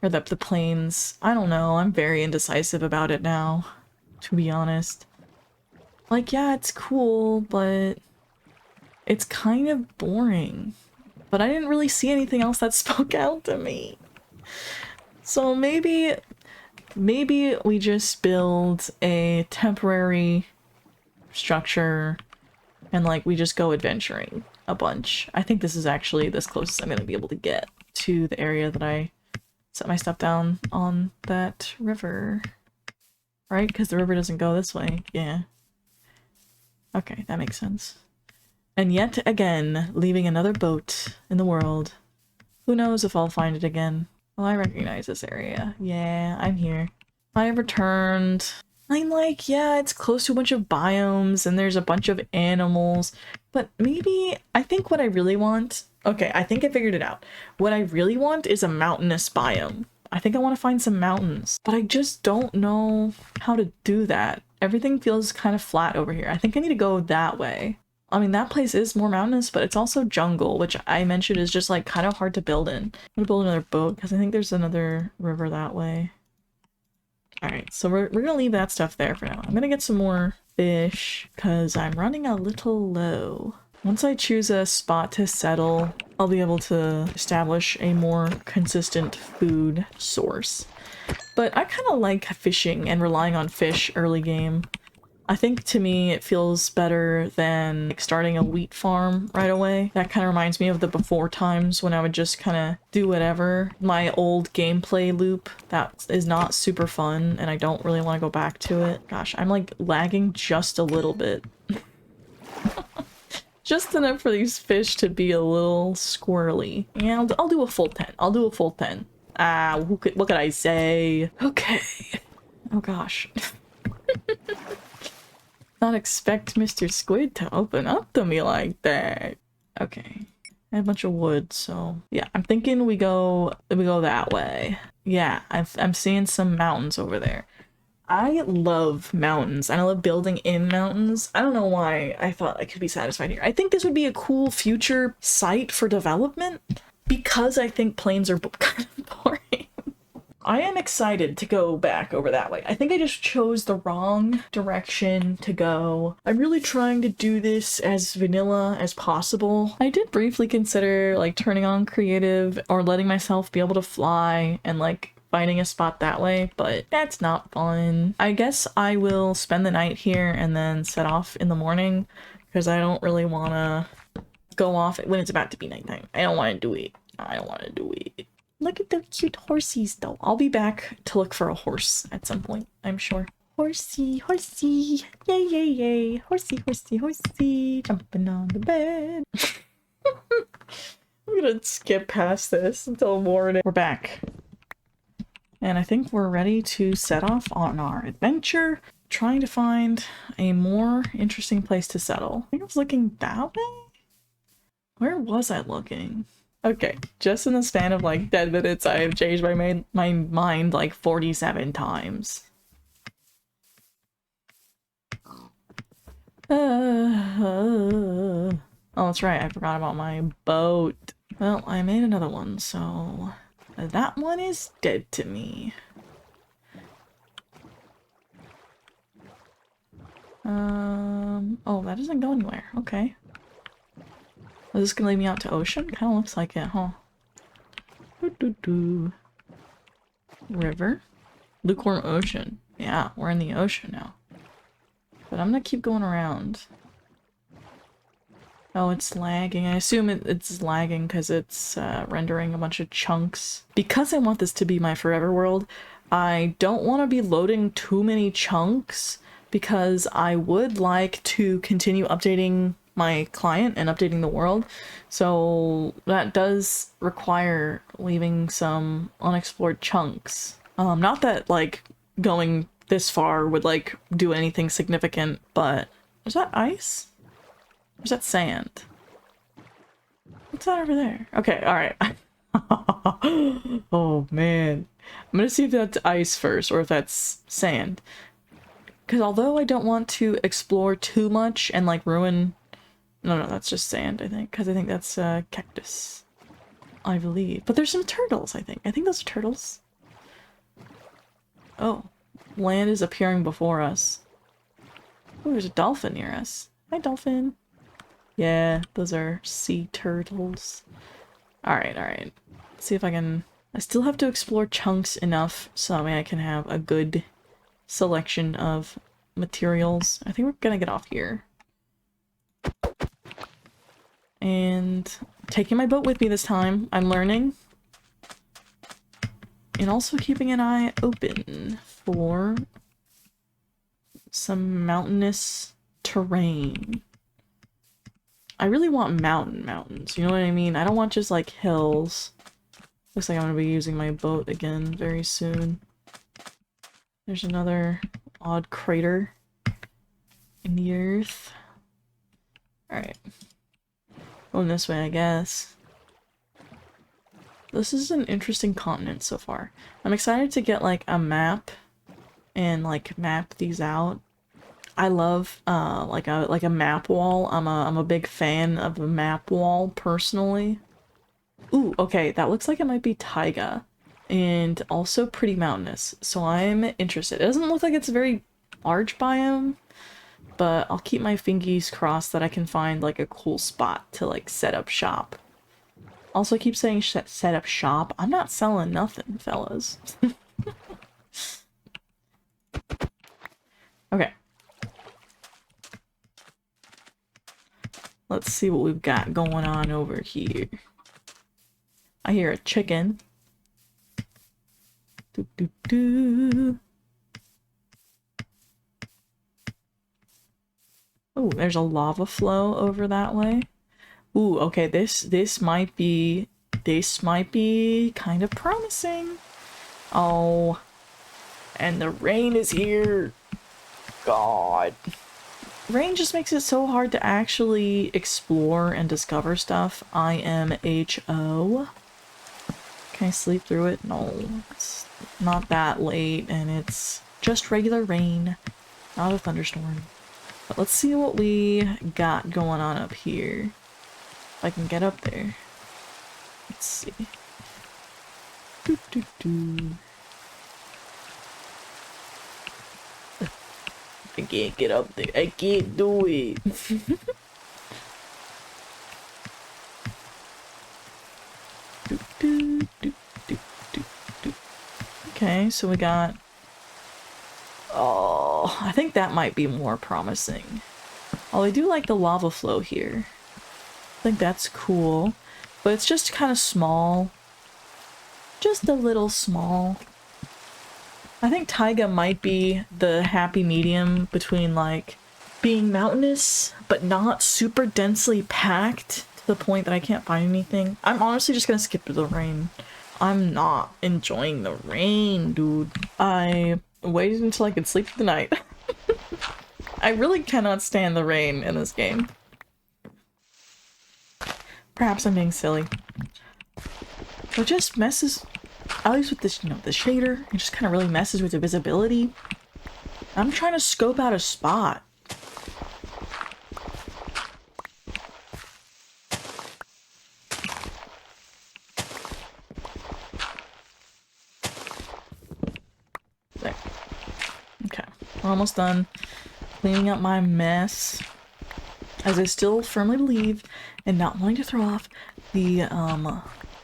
or the plains. I don't know, I'm very indecisive about it now, to be honest. Like, yeah, it's cool, but it's kind of boring. But I didn't really see anything else that spoke out to me. So maybe we just build a temporary structure and, like, we just go adventuring a bunch. I think this is actually this closest I'm gonna be able to get to the area that I set my stuff down on that river. Right? Because the river doesn't go this way. Yeah. Okay, that makes sense. And yet again, leaving another boat in the world. Who knows if I'll find it again. Well, I recognize this area. Yeah, I'm here. I returned. I'm like, yeah, it's close to a bunch of biomes and there's a bunch of animals, but maybe, I think what I really want, okay, I think I figured it out. What I really want is a mountainous biome. I think I want to find some mountains, but I just don't know how to do that. Everything feels kind of flat over here. I think I need to go that way. I mean, that place is more mountainous, but it's also jungle, which I mentioned is just, like, kind of hard to build in. I'm gonna build another boat, because I think there's another river that way. Alright, so we're gonna leave that stuff there for now. I'm gonna get some more fish, because I'm running a little low. Once I choose a spot to settle, I'll be able to establish a more consistent food source. But I kind of like fishing and relying on fish early game. I think, to me, it feels better than, like, starting a wheat farm right away. That kind of reminds me of the before times when I would just kind of do whatever. My old gameplay loop, that is not super fun, and I don't really want to go back to it. Gosh, I'm, like, lagging just a little bit. Just enough for these fish to be a little squirrely. Yeah, I'll do a full 10. I'll do a full 10. Ah, what could I say? Okay. Oh gosh. Not expect Mr. Squid to open up to me like that. Okay. I have a bunch of wood, so yeah, I'm thinking we go that way. Yeah, I'm seeing some mountains over there. I love mountains, and I love building in mountains. I don't know why I thought I could be satisfied here. I think this would be a cool future site for development, because I think plains are kind of boring. I am excited to go back over that way. I think I just chose the wrong direction to go. I'm really trying to do this as vanilla as possible. I did briefly consider, like, turning on creative or letting myself be able to fly and, like, finding a spot that way, but that's not fun. I guess I will spend the night here and then set off in the morning, because I don't really want to go off when it's about to be nighttime. I don't want to do it. I don't want to do it. Look at the cute horsies, though. I'll be back to look for a horse at some point, I'm sure. Horsey, horsey, yay, yay, yay. Horsey, horsey, horsey, jumping on the bed. I'm gonna skip past this until morning. We're back. And I think we're ready to set off on our adventure, trying to find a more interesting place to settle. I think I was looking that way? Where was I looking? Okay, just in the span of, like, 10 minutes, I have changed my mind like 47 times. Oh, that's right, I forgot about my boat. Well, I made another one, so that one is dead to me. Oh, that doesn't go anywhere. Okay. Is this gonna lead me out to ocean? Kinda looks like it, huh? River? Lukewarm ocean. Yeah, we're in the ocean now. But I'm gonna keep going around. Oh, it's lagging. I assume it's lagging because it's rendering a bunch of chunks. Because I want this to be my forever world, I don't want to be loading too many chunks because I would like to continue updating my client and updating the world. So that does require leaving some unexplored chunks. Not that like going this far would like do anything significant, but is that ice? Or is that sand? What's that over there? Okay, alright. Oh man. I'm gonna see if that's ice first or if that's sand. Because although I don't want to explore too much and like ruin... No, that's just sand, I think. Because I think that's cactus. I believe. But there's some turtles, I think. I think those are turtles. Oh. Land is appearing before us. Oh, there's a dolphin near us. Hi, dolphin. Yeah, those are sea turtles. Alright. Let's see if I can... I still have to explore chunks enough so I can have a good selection of materials. I think we're gonna get off here. And taking my boat with me this time. I'm learning. And also keeping an eye open for some mountainous terrain. I really want mountains, you know what I mean? I don't want just like hills. Looks like I'm gonna be using my boat again very soon. There's another odd crater in the earth. Alright. Going this way, I guess. This is an interesting continent so far. I'm excited to get like a map and like map these out. I love like a map wall. I'm a big fan of a map wall personally. Ooh, okay, that looks like it might be taiga and also pretty mountainous. So I'm interested. It doesn't look like it's a very large biome, but I'll keep my fingies crossed that I can find like a cool spot to like set up shop. Also, I keep saying set up shop. I'm not selling nothing, fellas. Okay. Let's see what we've got going on over here. I hear a chicken. Doo -doo -doo. Oh, there's a lava flow over that way. Ooh, okay, this might be kind of promising. Oh, and the rain is here. God. Rain just makes it so hard to actually explore and discover stuff. I am HO. Can I sleep through it? No, it's not that late, and it's just regular rain, not a thunderstorm. But let's see what we got going on up here. If I can get up there. Let's see. Doo -doo -doo. I can't get up there. I can't do it. Okay, so we got... Oh, I think that might be more promising. Oh, I do like the lava flow here. I think that's cool. But it's just kind of small. Just a little small. I think taiga might be the happy medium between like being mountainous but not super densely packed to the point that I can't find anything. I'm honestly just gonna skip the rain. I'm not enjoying the rain, dude. I waited until I could sleep through the night. I really cannot stand the rain in this game. Perhaps I'm being silly. It just messes, at least with this, you know, the shader, it just kind of really messes with the visibility. I'm trying to scope out a spot. There. Okay, we're almost done cleaning up my mess. As I still firmly believe in not wanting to throw off the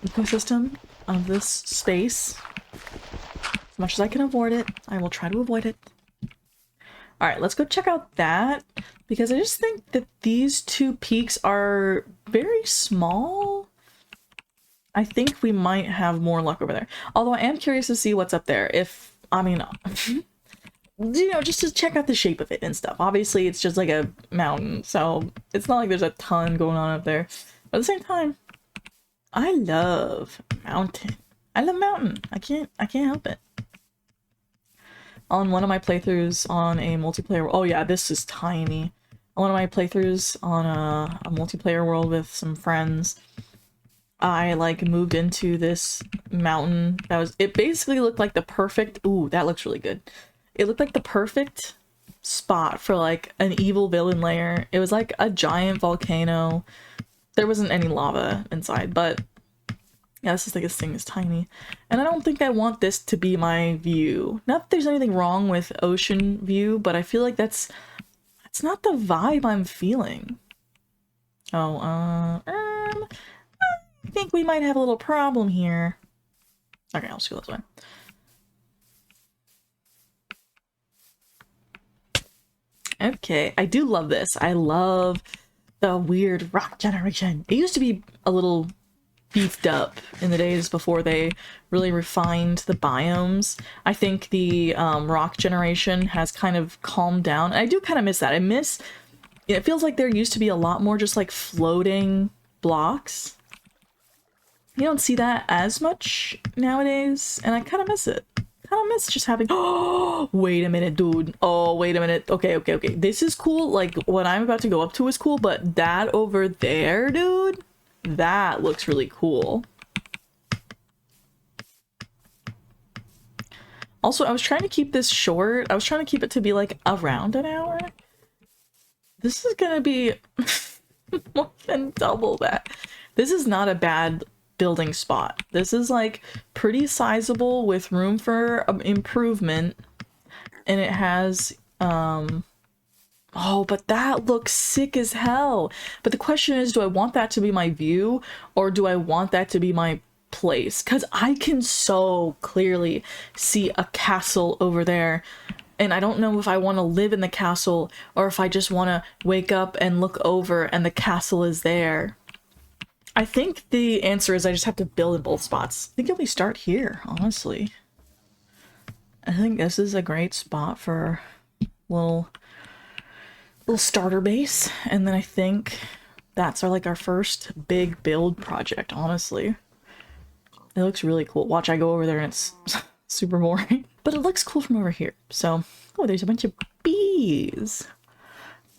ecosystem of this space. As much as I can avoid it, I will try to avoid it. All right, let's go check out that because I just think that these two peaks are very small. I think we might have more luck over there. Although I am curious to see what's up there. If, I mean, you know, just to check out the shape of it and stuff. Obviously, it's just like a mountain, so it's not like there's a ton going on up there. But at the same time, I love mountain. I love mountain. I can't help it. On one of my playthroughs on a multiplayer, oh yeah, this is tiny. On one of my playthroughs on a multiplayer world with some friends, I like moved into this mountain that was, it basically looked like the perfect, ooh, that looks really good. It looked like the perfect spot for like an evil villain lair. It was like a giant volcano. There wasn't any lava inside, but yeah, this is like, this thing is tiny. And I don't think I want this to be my view. Not that there's anything wrong with ocean view, but I feel like that's not the vibe I'm feeling. Oh, I think we might have a little problem here. Okay, I'll just go this way. Okay, I do love this. I love the weird rock generation. It used to be a little beefed up in the days before they really refined the biomes. I think the rock generation has kind of calmed down. I do kind of miss that. I miss, it feels like there used to be a lot more just like floating blocks. You don't see that as much nowadays, and I kind of miss it. Kind of miss just having, oh, wait a minute, dude. Oh, wait a minute. Okay. This is cool. Like, what I'm about to go up to is cool, but that over there, dude, that looks really cool. Also, I was trying to keep this short. I was trying to keep it to be like around an hour. This is gonna be more than double that. This is not a bad building spot. This is like pretty sizable with room for improvement, and it has oh, but that looks sick as hell. But the question is, do I want that to be my view, or do I want that to be my place? Because I can so clearly see a castle over there, and I don't know if I want to live in the castle or if I just want to wake up and look over and the castle is there. I think the answer is I just have to build in both spots. I think if we start here, honestly. I think this is a great spot for little starter base, and then I think that's our first big build project, honestly. It looks really cool. Watch, I go over there and it's super boring. But it looks cool from over here. So, oh, there's a bunch of bees.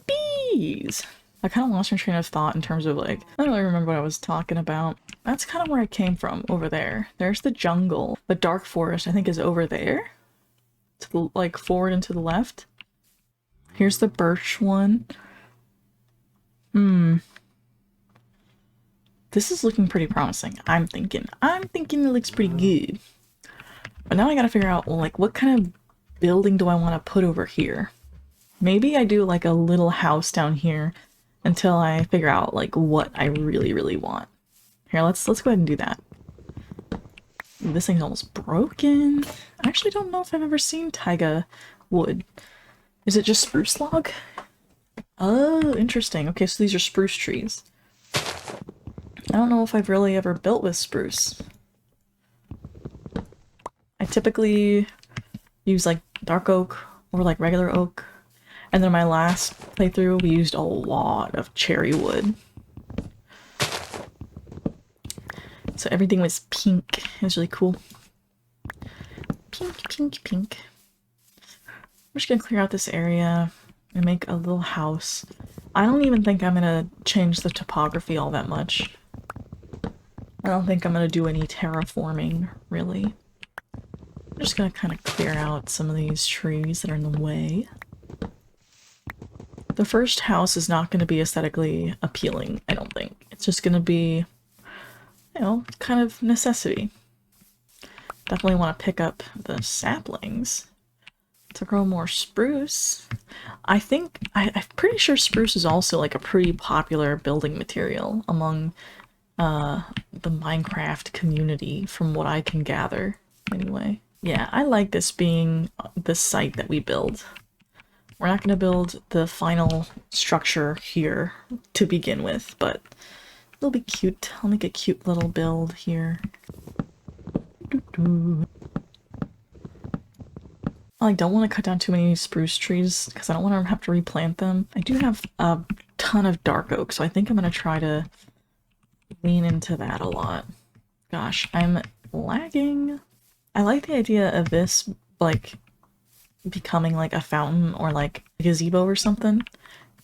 Bees! I kind of lost my train of thought in terms of like, I don't really remember what I was talking about. That's kind of where I came from, over there. There's the jungle. The dark forest, I think, is over there. To the, like, forward and to the left. Here's the birch one. This is looking pretty promising. I'm thinking it looks pretty good. But now I gotta figure out, well, like, what kind of building do I want to put over here? Maybe I do like a little house down here until I figure out like what I really want. Here, let's go ahead and do that. This thing's almost broken. I actually don't know if I've ever seen taiga wood. Is it just spruce log? Oh, interesting. Okay, so these are spruce trees. I don't know if I've really ever built with spruce. I typically use like dark oak or like regular oak. And then my last playthrough, we used a lot of cherry wood. So everything was pink. It was really cool. Pink. I'm just gonna clear out this area and make a little house. I don't even think I'm gonna change the topography all that much. I don't think I'm gonna do any terraforming, really. I'm just gonna kind of clear out some of these trees that are in the way. The first house is not going to be aesthetically appealing, I don't think. It's just going to be, you know, kind of necessity. Definitely want to pick up the saplings to grow more spruce. I think, I'm pretty sure spruce is also like a pretty popular building material among the Minecraft community, from what I can gather, anyway. Yeah, I like this being the site that we build. We're not going to build the final structure here to begin with, but it'll be cute. I'll make a cute little build here. I don't want to cut down too many spruce trees because I don't want to have to replant them. I do have a ton of dark oak, so I think I'm going to try to lean into that a lot. Gosh, I'm lagging. I like the idea of this, like, becoming like a fountain or like a gazebo or something.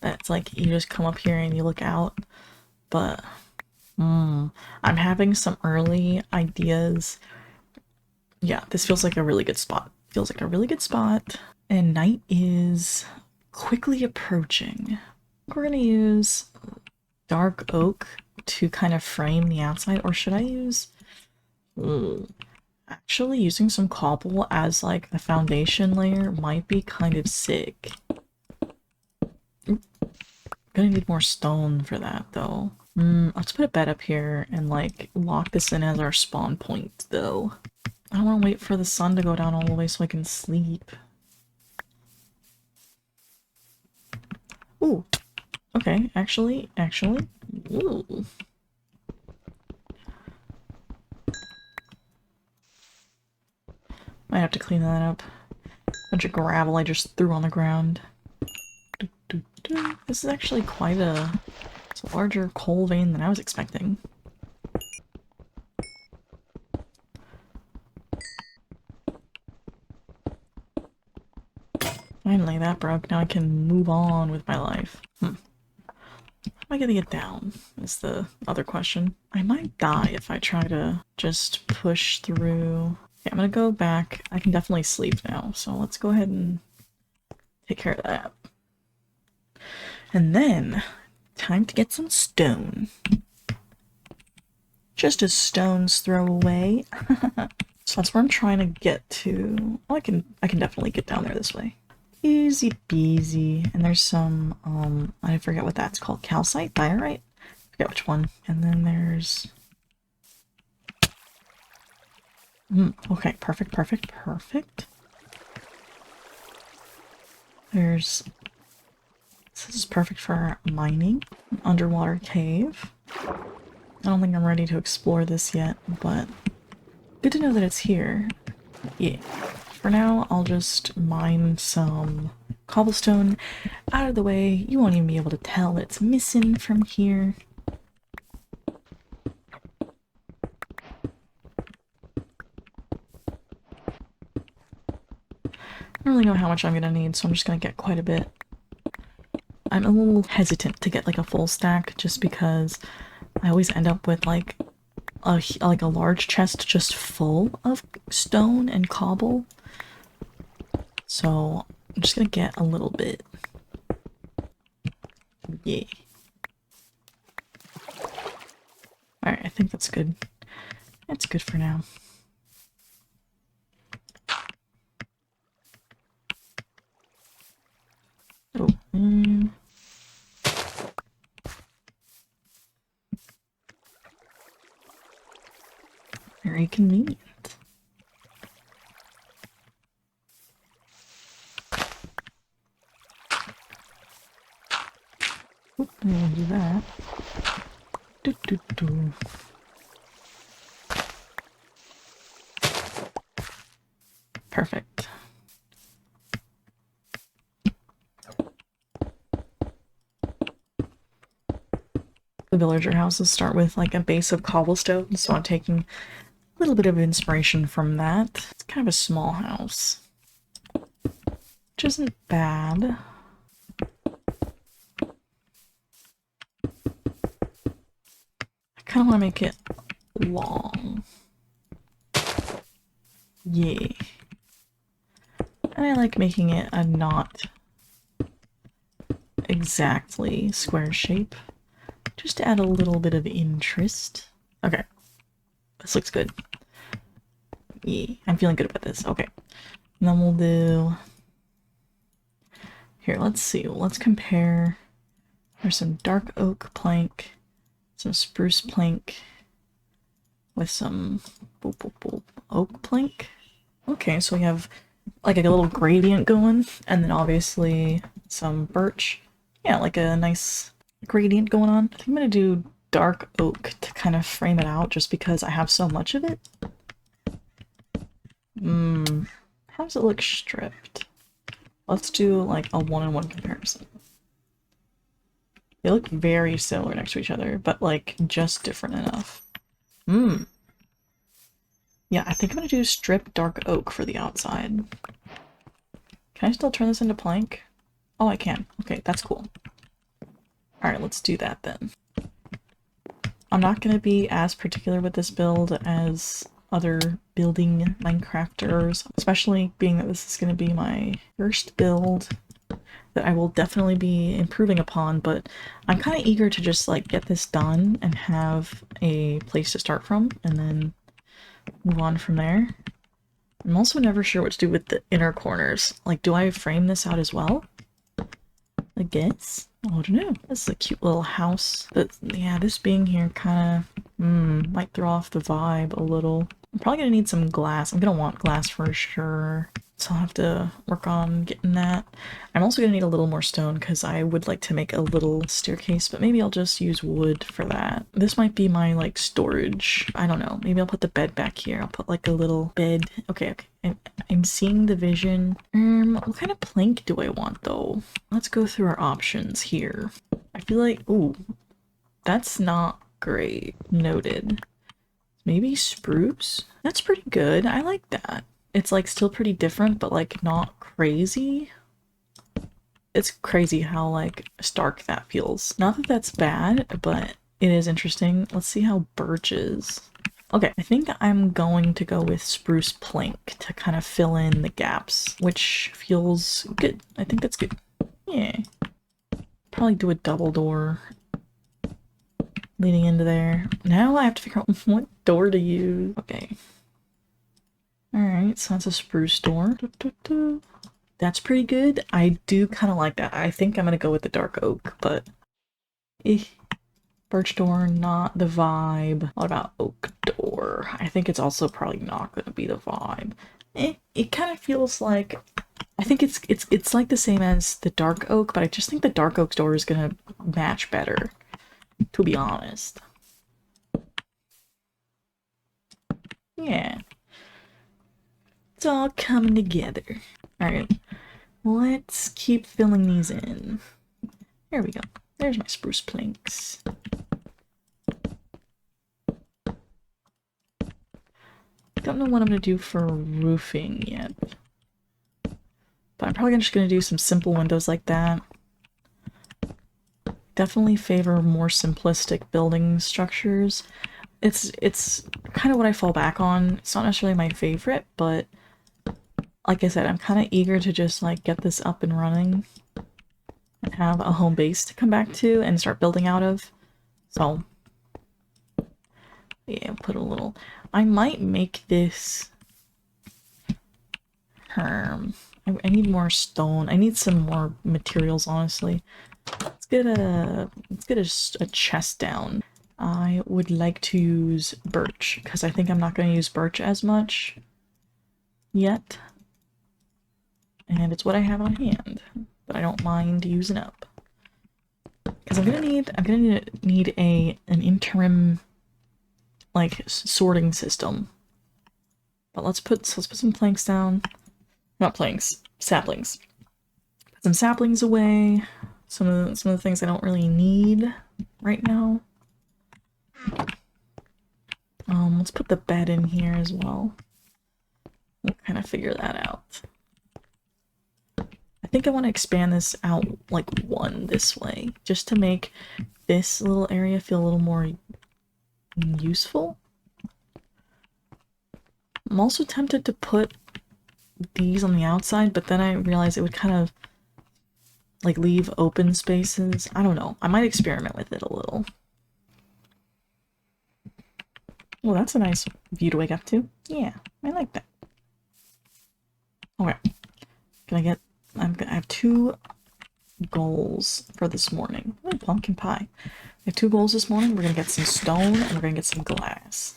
That's like, you just come up here and you look out. But, I'm having some early ideas. Yeah, this feels like a really good spot. Feels like a really good spot. And night is quickly approaching. We're gonna use dark oak to kind of frame the outside, or should I use... Actually, using some cobble as like the foundation layer might be kind of sick. Gonna need more stone for that though. Let's put a bed up here and like lock this in as our spawn point though. I don't want to wait for the sun to go down all the way so I can sleep. Ooh. Okay, actually. Ooh. Might have to clean that up. Bunch of gravel I just threw on the ground. This is actually quite it's a larger coal vein than I was expecting. Finally, that broke. Now I can move on with my life. How am I gonna get down? Is the other question. I might die if I try to just push through. Okay, I'm gonna go back. I can definitely sleep now, so let's go ahead and take care of that. And then, time to get some stone. Just a stone's throw away. So that's where I'm trying to get to. Oh, I can definitely get down there this way. Easy peasy. And there's some, I forget what that's called. Calcite? Diorite? I forget which one. And then there's... okay, perfect. There's... This is perfect for mining. An underwater cave. I don't think I'm ready to explore this yet, but good to know that it's here. Yeah. For now, I'll just mine some cobblestone out of the way. You won't even be able to tell it's missing from here. I don't really know how much I'm gonna need, so I'm just gonna get quite a bit. I'm a little hesitant to get like a full stack just because I always end up with like a large chest just full of stone and cobble. So I'm just gonna get a little bit. Yeah. Alright, I think that's good. That's good for now. Oh, very convenient. Oop, I'm gonna do that. Perfect. The villager houses start with like a base of cobblestone, so I'm taking a little bit of inspiration from that. It's kind of a small house, which isn't bad. I kind of want to make it long. Yay. And I like making it a not exactly square shape, just to add a little bit of interest. Okay, this looks good. Yeah, I'm feeling good about this. Okay, and then we'll do... Here, let's see. Let's compare. There's some dark oak plank, some spruce plank, with some oak plank. Okay, so we have like a little gradient going, and then obviously some birch. Yeah, like a nice gradient going on. I think I'm gonna do dark oak to kind of frame it out just because I have so much of it. How does it look stripped? Let's do like a one-on-one comparison. They look very similar next to each other, but like just different enough. Yeah, I think I'm gonna do strip dark oak for the outside. Can I still turn this into plank? Oh, I can. Okay, that's cool. Alright, let's do that then. I'm not gonna be as particular with this build as other building Minecrafters, especially being that this is gonna be my first build that I will definitely be improving upon, but I'm kind of eager to just like get this done and have a place to start from and then move on from there. I'm also never sure what to do with the inner corners. Like, do I frame this out as well? I guess. Oh, I don't know. This is a cute little house. But yeah, this being here kind of might throw off the vibe a little. I'm probably gonna need some glass. I'm gonna want glass for sure. So I'll have to work on getting that. I'm also gonna need a little more stone because I would like to make a little staircase, but maybe I'll just use wood for that. This might be my like storage. I don't know. Maybe I'll put the bed back here. I'll put like a little bed. Okay, okay. I'm seeing the vision. What kind of plank do I want though? Let's go through our options here. I feel like, ooh, that's not great. Noted. Maybe spruce? That's pretty good. I like that. It's like still pretty different, but like not crazy. It's crazy how like stark that feels. Not that that's bad, but it is interesting. Let's see how birch is. Okay, I think I'm going to go with spruce plank to kind of fill in the gaps, which feels good. I think that's good. Yeah. Probably do a double door leading into there. Now I have to figure out what door to use. Okay. Alright, so that's a spruce door. That's pretty good. I do kind of like that. I think I'm going to go with the dark oak, but birch door, not the vibe. What about oak door? I think it's also probably not going to be the vibe. It kind of feels like, I think it's like the same as the dark oak, but I just think the dark oak door is going to match better, to be honest. Yeah. It's all coming together. Alright, let's keep filling these in. There we go. There's my spruce planks. Don't know what I'm gonna do for roofing yet. But I'm probably just gonna do some simple windows like that. Definitely favor more simplistic building structures. It's kind of what I fall back on. It's not necessarily my favorite, but like I said, I'm kind of eager to just like get this up and running and have a home base to come back to and start building out of. So yeah, put a little. I might make this. I need more stone. I need some more materials, honestly. Let's get a chest down. I would like to use birch because I think I'm not going to use birch as much yet. And it's what I have on hand, but I don't mind using up. Because I'm gonna need an interim like sorting system. But let's put some planks down. Not planks, saplings. Put some saplings away. Some of the things I don't really need right now. Let's put the bed in here as well. We'll kind of figure that out. I think I want to expand this out like one this way, just to make this little area feel a little more useful. I'm also tempted to put these on the outside, but then I realized it would kind of like leave open spaces. I don't know. I might experiment with it a little. Well, that's a nice view to wake up to. Yeah, I like that. Okay. I have 2 goals for this morning. Oh, pumpkin pie. I have 2 goals this morning. We're gonna get some stone and we're gonna get some glass.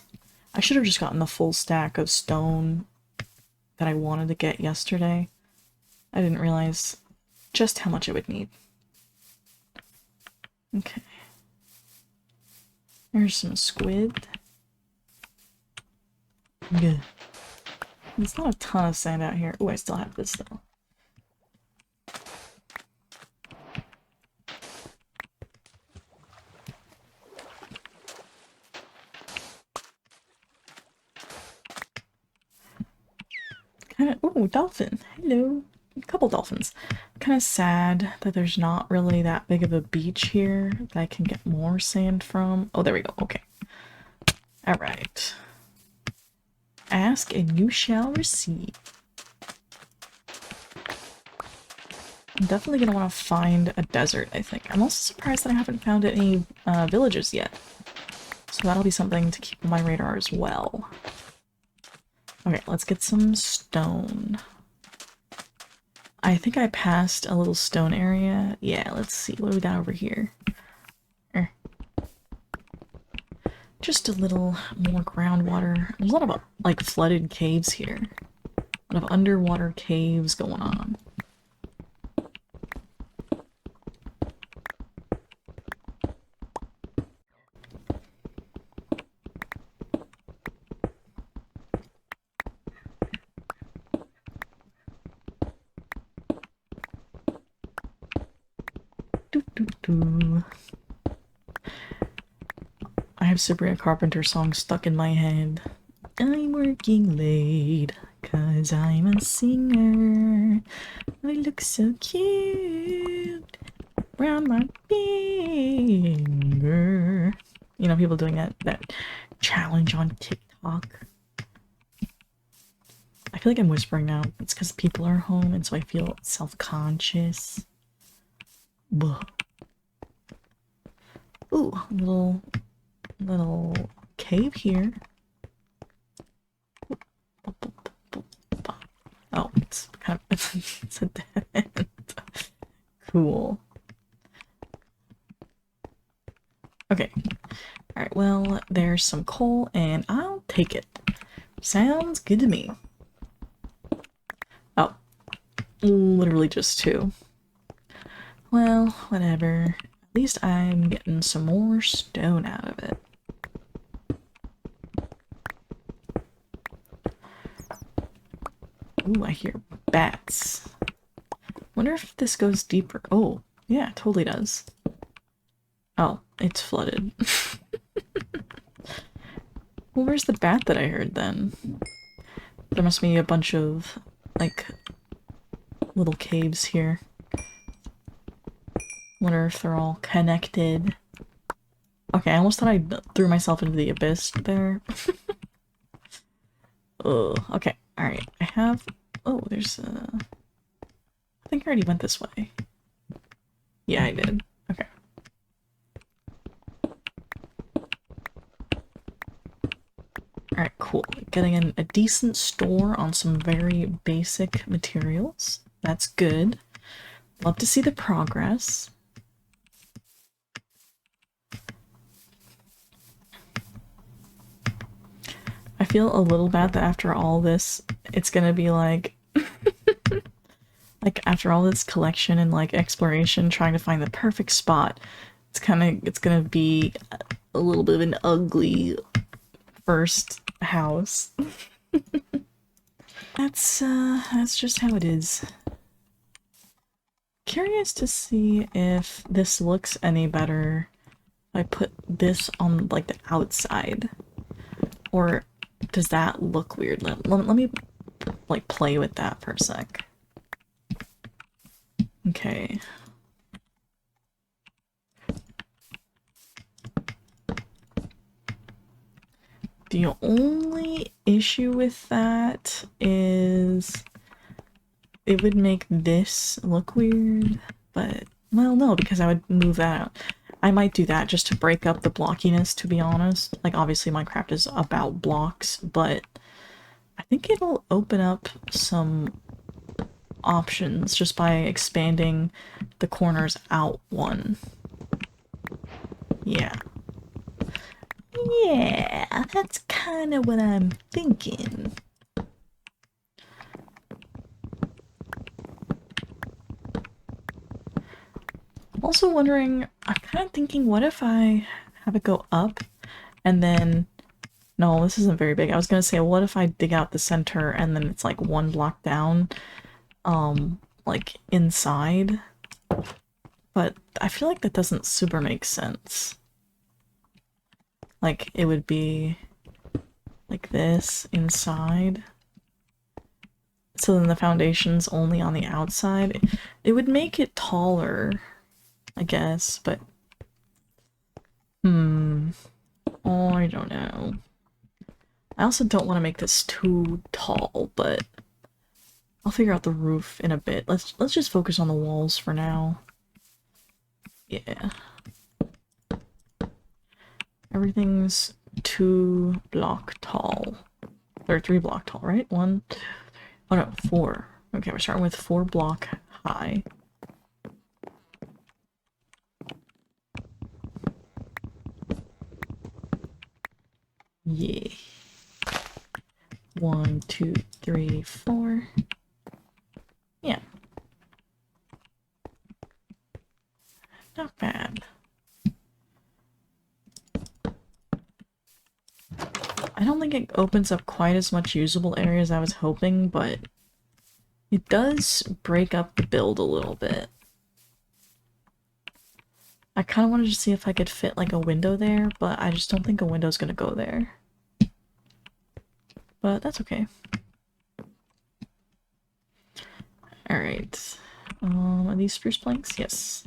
I should have just gotten the full stack of stone that I wanted to get yesterday. I didn't realize just how much I would need. Okay. There's some squid. Good. There's not a ton of sand out here. Oh, I still have this though. Oh, dolphin. Hello. A couple dolphins. Kind of sad that there's not really that big of a beach here that I can get more sand from. Oh, there we go. Okay. All right. Ask and you shall receive. I'm definitely going to want to find a desert, I think. I'm also surprised that I haven't found any villages yet. So that'll be something to keep on my radar as well. Okay, let's get some stone. I think I passed a little stone area. Yeah, let's see. What do we got over here? Just a little more groundwater. There's a lot of, like, flooded caves here. A lot of underwater caves going on. I have Sabrina Carpenter songs stuck in my head. I'm working late, 'cause I'm a singer. I look so cute around my finger. You know, people doing that challenge on TikTok. I feel like I'm whispering now. It's because people are home, and so I feel self-conscious. Ooh, little cave here. Oh, it's kind of it's a dead end. Cool. Okay. Alright, well, there's some coal, and I'll take it. Sounds good to me. Oh. Literally just two. Well, whatever. At least I'm getting some more stone out of it. Ooh, I hear bats. Wonder if this goes deeper. Oh, yeah, it totally does. Oh, it's flooded. Well, where's the bat that I heard then? There must be a bunch of, like, little caves here. Wonder if they're all connected. Okay, I almost thought I threw myself into the abyss there. Ugh, okay, alright. I have... Oh, there's a... I think I already went this way. Yeah, I did. Okay. Alright, cool. Getting a decent store on some very basic materials. That's good. Love to see the progress. I feel a little bad that after all this, it's gonna be like... like, after all this collection and, like, exploration, trying to find the perfect spot, it's gonna be a little bit of an ugly first house. That's just how it is. Curious to see if this looks any better if I put this on, like, the outside. Or does that look weird? Let me, like, play with that for a sec. Okay. The only issue with that is it would make this look weird, but, well, no, because I would move that out. I might do that just to break up the blockiness, to be honest. Like, obviously Minecraft is about blocks, but I think it'll open up some options just by expanding the corners out one. Yeah. Yeah, that's kind of what I'm thinking. also wondering, I'm kind of thinking, what if I have it go up and then, no, this isn't very big. I was gonna say, what if I dig out the center and then it's like one block down, like inside? But I feel like that doesn't super make sense. Like, it would be like this inside. So then the foundation's only on the outside. It would make it taller, I guess, but oh, I don't know. I also don't want to make this too tall, but I'll figure out the roof in a bit. Let's just focus on the walls for now. Yeah. Everything's 2 block tall. Or 3 block tall, right? 1, 2, 3. Oh no, 4. Okay, we're starting with 4 block high. Yeah. 1, 2, 3, 4. Yeah. Not bad. I don't think it opens up quite as much usable area as I was hoping, but it does break up the build a little bit. I kind of wanted to see if I could fit like a window there, but I just don't think a window's gonna go there. But that's okay. Alright. Are these spruce planks? Yes.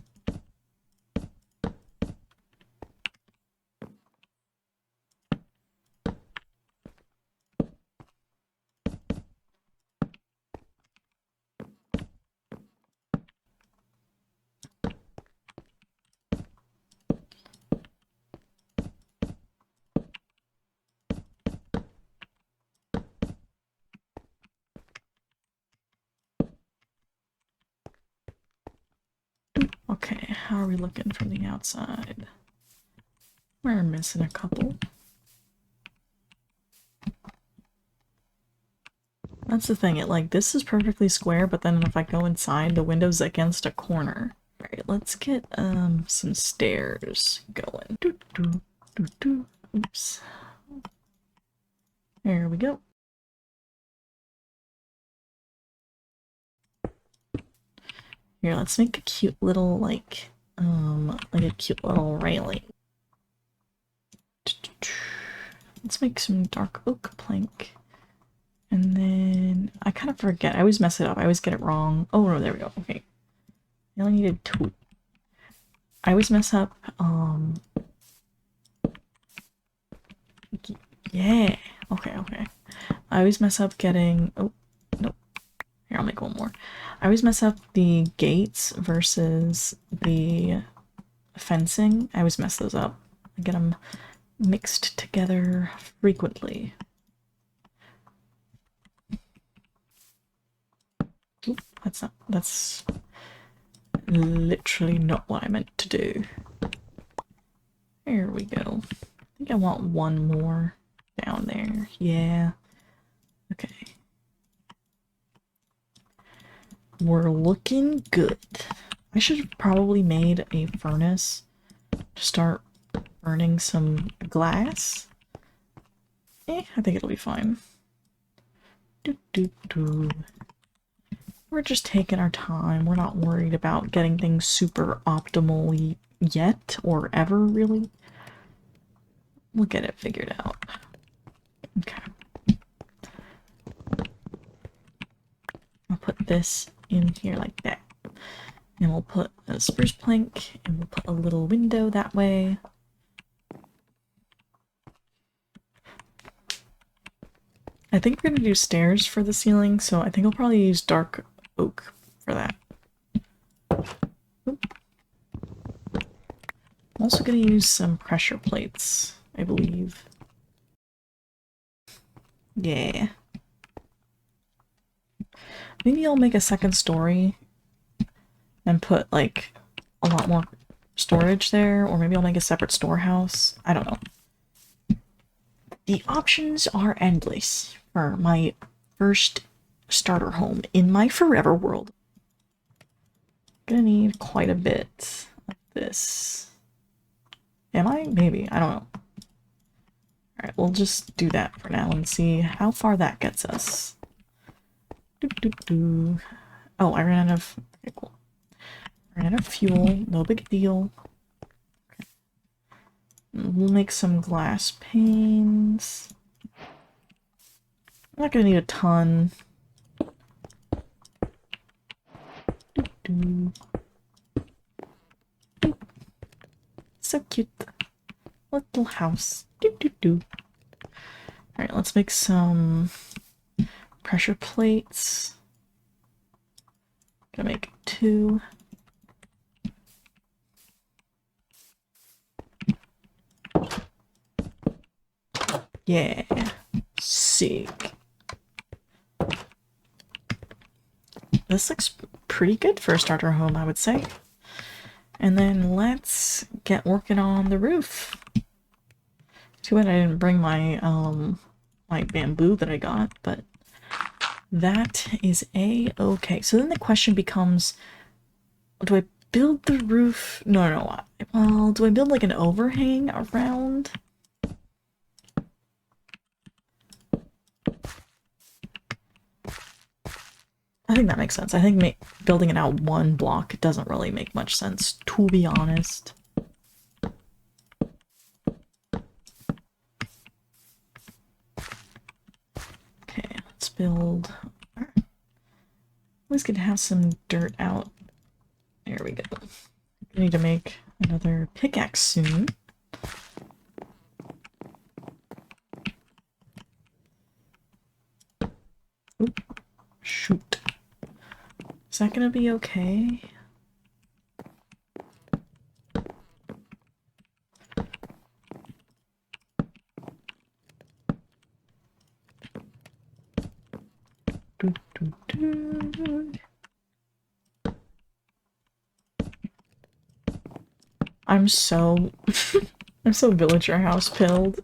Okay, how are we looking from the outside? We're missing a couple. That's the thing, this is perfectly square, but then if I go inside, the window's against a corner. Alright, let's get, some stairs going. Oops. There we go. Here, let's make a cute little, like a cute little railing. Let's make some dark oak plank. And then, I kind of forget, I always mess it up, I always get it wrong. Oh no, there we go, okay. I only needed 2. I always mess up, yeah, okay. I always mess up getting, oh, nope. Here, I'll make one more. I always mess up the gates versus the fencing. I always mess those up. I get them mixed together frequently. Oop, that's literally not what I meant to do. There we go. I think I want one more down there. Yeah. Okay. We're looking good. I should have probably made a furnace to start burning some glass. I think it'll be fine. We're just taking our time. We're not worried about getting things super optimally yet, or ever, really. We'll get it figured out. Okay. I'll put this in here like that. And we'll put a spruce plank, and we'll put a little window that way. I think we're gonna do stairs for the ceiling, so I think I'll probably use dark oak for that. Oop. I'm also gonna use some pressure plates, I believe. Yeah. Maybe I'll make a second story and put, like, a lot more storage there, or maybe I'll make a separate storehouse. I don't know. The options are endless for my first starter home in my forever world. Gonna need quite a bit of this. Am I? Maybe. I don't know. Alright, we'll just do that for now and see how far that gets us. Oh, I ran out of... Okay, cool. Ran out of fuel. No big deal. Okay. We'll make some glass panes. I'm not gonna need a ton. So cute. Little house. Alright, let's make some pressure plates. Gonna make 2. Yeah. Sick. This looks pretty good for a starter home, I would say. And then let's get working on the roof. Too bad I didn't bring my my bamboo that I got, but that is a-okay. So then the question becomes, do I build the roof? No. Well, do I build like an overhang around? I think that makes sense. I think building it out one block doesn't really make much sense, to be honest. Okay, let's build... Always good to have some dirt out. There we go. I need to make another pickaxe soon. Oop. Shoot. Is that gonna be okay? I'm so I'm so villager house pilled.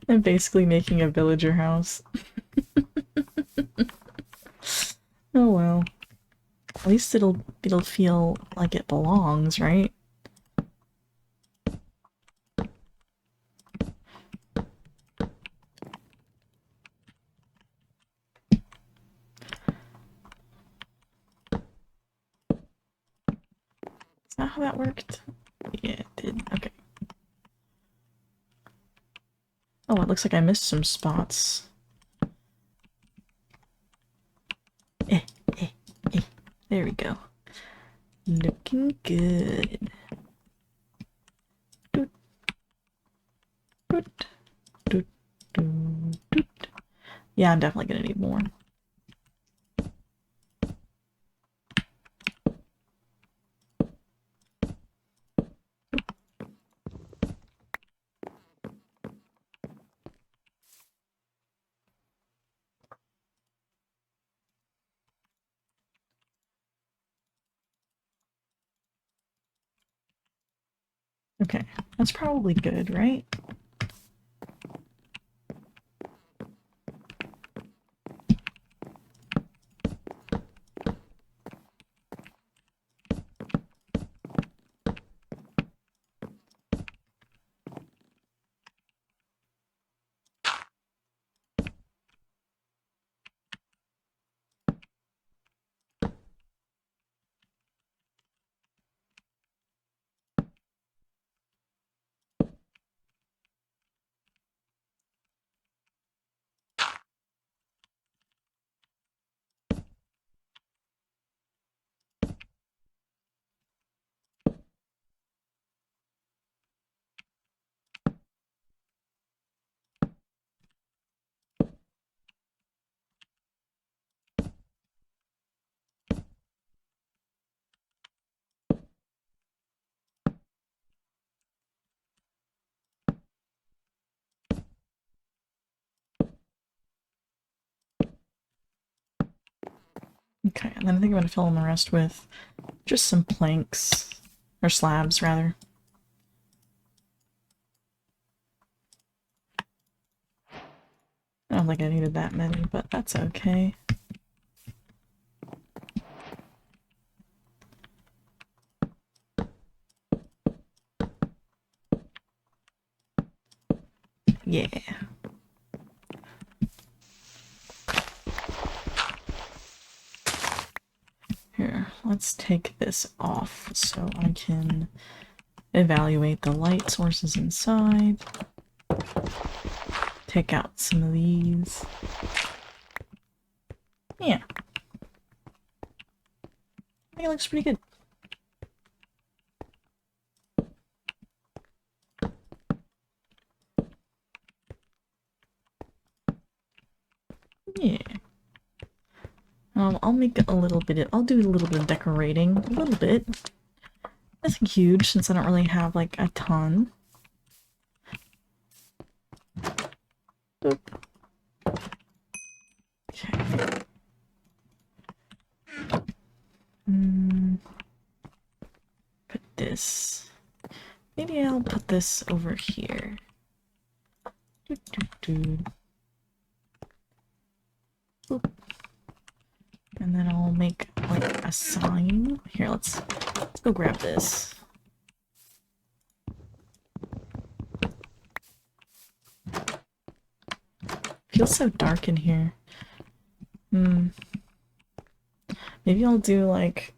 I'm basically making a villager house. Oh well. At least it'll feel like it belongs, right? Is that how that worked? Yeah, it did. Okay. Oh, it looks like I missed some spots. There we go. Looking good. Doot. Doot. Doot. Doot. Doot. Yeah, I'm definitely gonna need more. Okay, that's probably good, right? Okay, and then I think I'm gonna fill in the rest with just some planks, or slabs, rather. I don't think I needed that many, but that's okay. Yeah. Here, let's take this off so I can evaluate the light sources inside. Take out some of these. Yeah. I think it looks pretty good. Yeah. I'll make a little bit of, I'll do a little bit of decorating. A little bit. Nothing huge since I don't really have like a ton. Boop. Okay. Put this. Maybe I'll put this over here. Doo -doo -doo. Boop. And then I'll make like a sign. Here, let's go grab this. Feels so dark in here. Maybe I'll do like,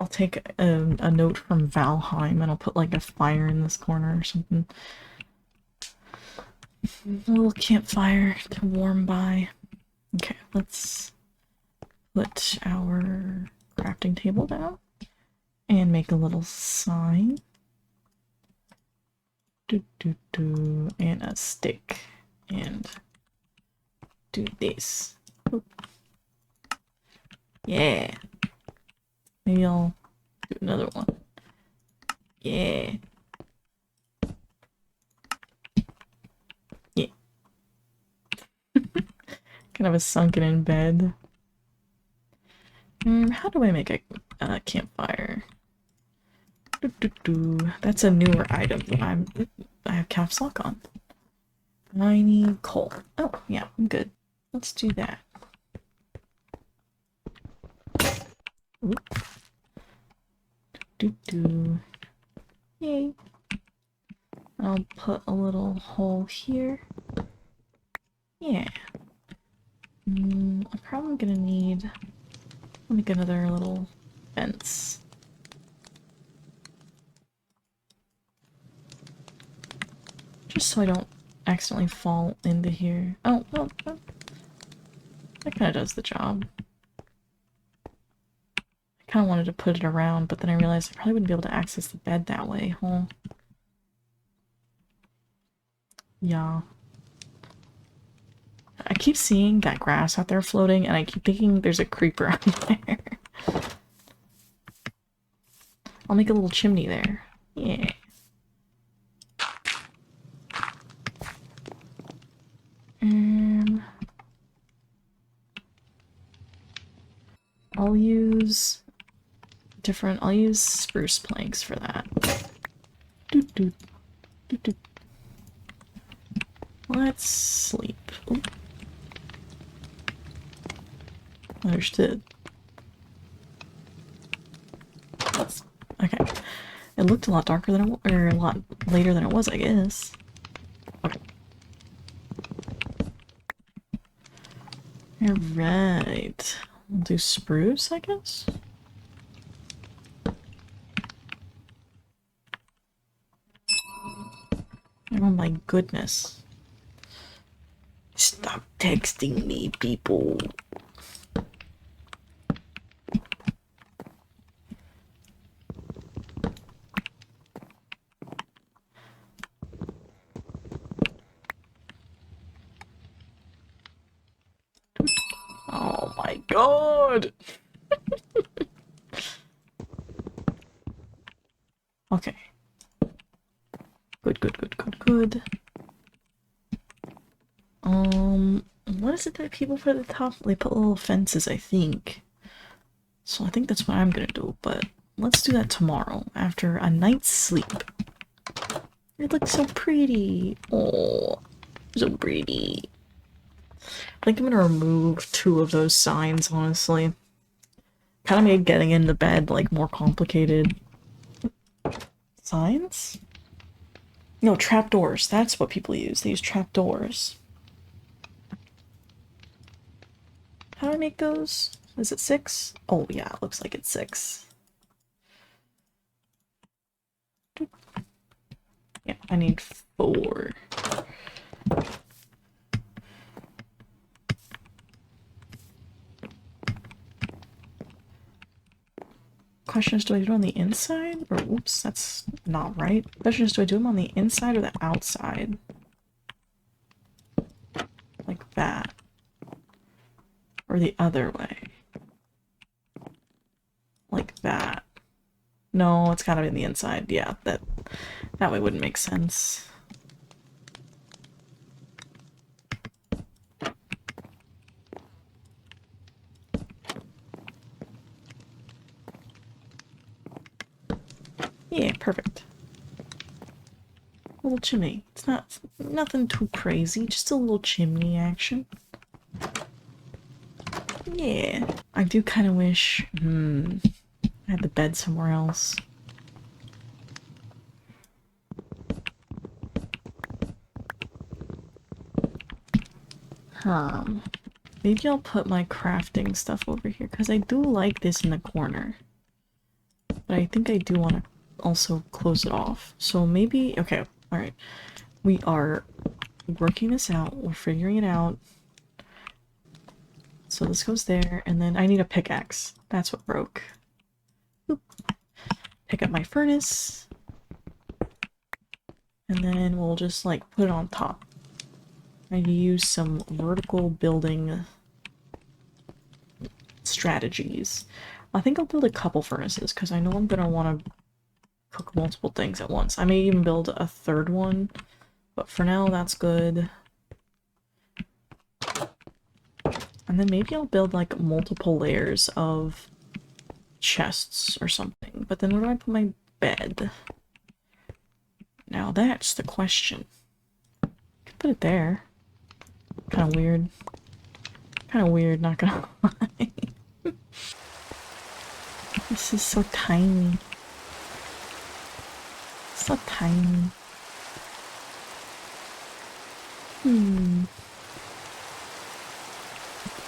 I'll take a note from Valheim and I'll put like a fire in this corner or something. A little campfire to warm by. Okay, let's put our crafting table down and make a little sign. And a stick. And do this. Oop. Yeah. Maybe I'll do another one. Yeah. Yeah. Kind of a sunken in bed. How do I make a campfire? That's a newer item. I have caps lock on. I need coal. Oh, yeah, I'm good. Let's do that. Oop. Yay. I'll put a little hole here. Yeah. I'm probably gonna need... I'll make another little fence. Just so I don't accidentally fall into here. Oh, well, that kind of does the job. I kind of wanted to put it around, but then I realized I probably wouldn't be able to access the bed that way, huh? Yeah. I keep seeing that grass out there floating, and I keep thinking there's a creeper out there. I'll make a little chimney there. Yeah. I'll use I'll use spruce planks for that. Let's sleep. Ooh. Understood. Okay. It looked a lot darker than it, or a lot later than it was, I guess. Okay. Alright. We'll do spruce, I guess? Oh my goodness. Stop texting me, people. Oh my god! Okay. Good. What is it that people put at the top? They put little fences, I think. So I think that's what I'm gonna do, but let's do that tomorrow after a night's sleep. It looks so pretty. Oh, so pretty. I think I'm gonna remove 2 of those signs, honestly. Kind of made getting into bed, like, more complicated. Signs? No, trapdoors. That's what people use. They use trapdoors. How do I make those? Is it 6? Oh yeah, it looks like it's 6. Yeah, I need 4. Question is, do I do it on the inside? Or, oops, that's not right. Question is, do I do them on the inside or the outside? Like that. Or the other way. Like that. No, it's gotta be on the inside. Yeah, that way wouldn't make sense. Yeah, perfect. A little chimney. It's nothing too crazy, just a little chimney action. Yeah. I do kind of wish, I had the bed somewhere else. Maybe I'll put my crafting stuff over here, because I do like this in the corner. But I think I do want to also close it off. So maybe, okay, alright. We are working this out, we're figuring it out. So this goes there, and then I need a pickaxe. That's what broke. Oop. Pick up my furnace. And then we'll just, like, put it on top. I need to use some vertical building strategies. I think I'll build a couple furnaces, because I know I'm going to want to cook multiple things at once. I may even build a third one, but for now that's good. And then maybe I'll build like multiple layers of chests or something. But then where do I put my bed? Now that's the question. I could put it there. Kind of weird. Kind of weird, not gonna lie. This is so tiny. So tiny. I'm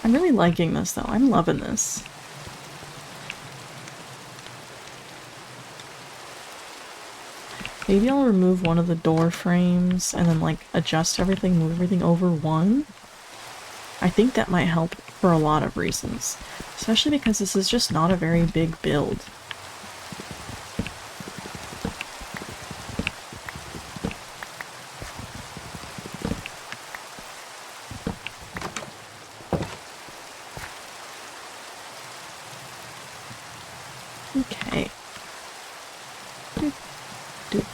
really liking this though. I'm loving this. Maybe I'll remove one of the door frames and then like adjust everything, move everything over one. I think that might help for a lot of reasons. Especially because this is just not a very big build. Okay. Doop, doop.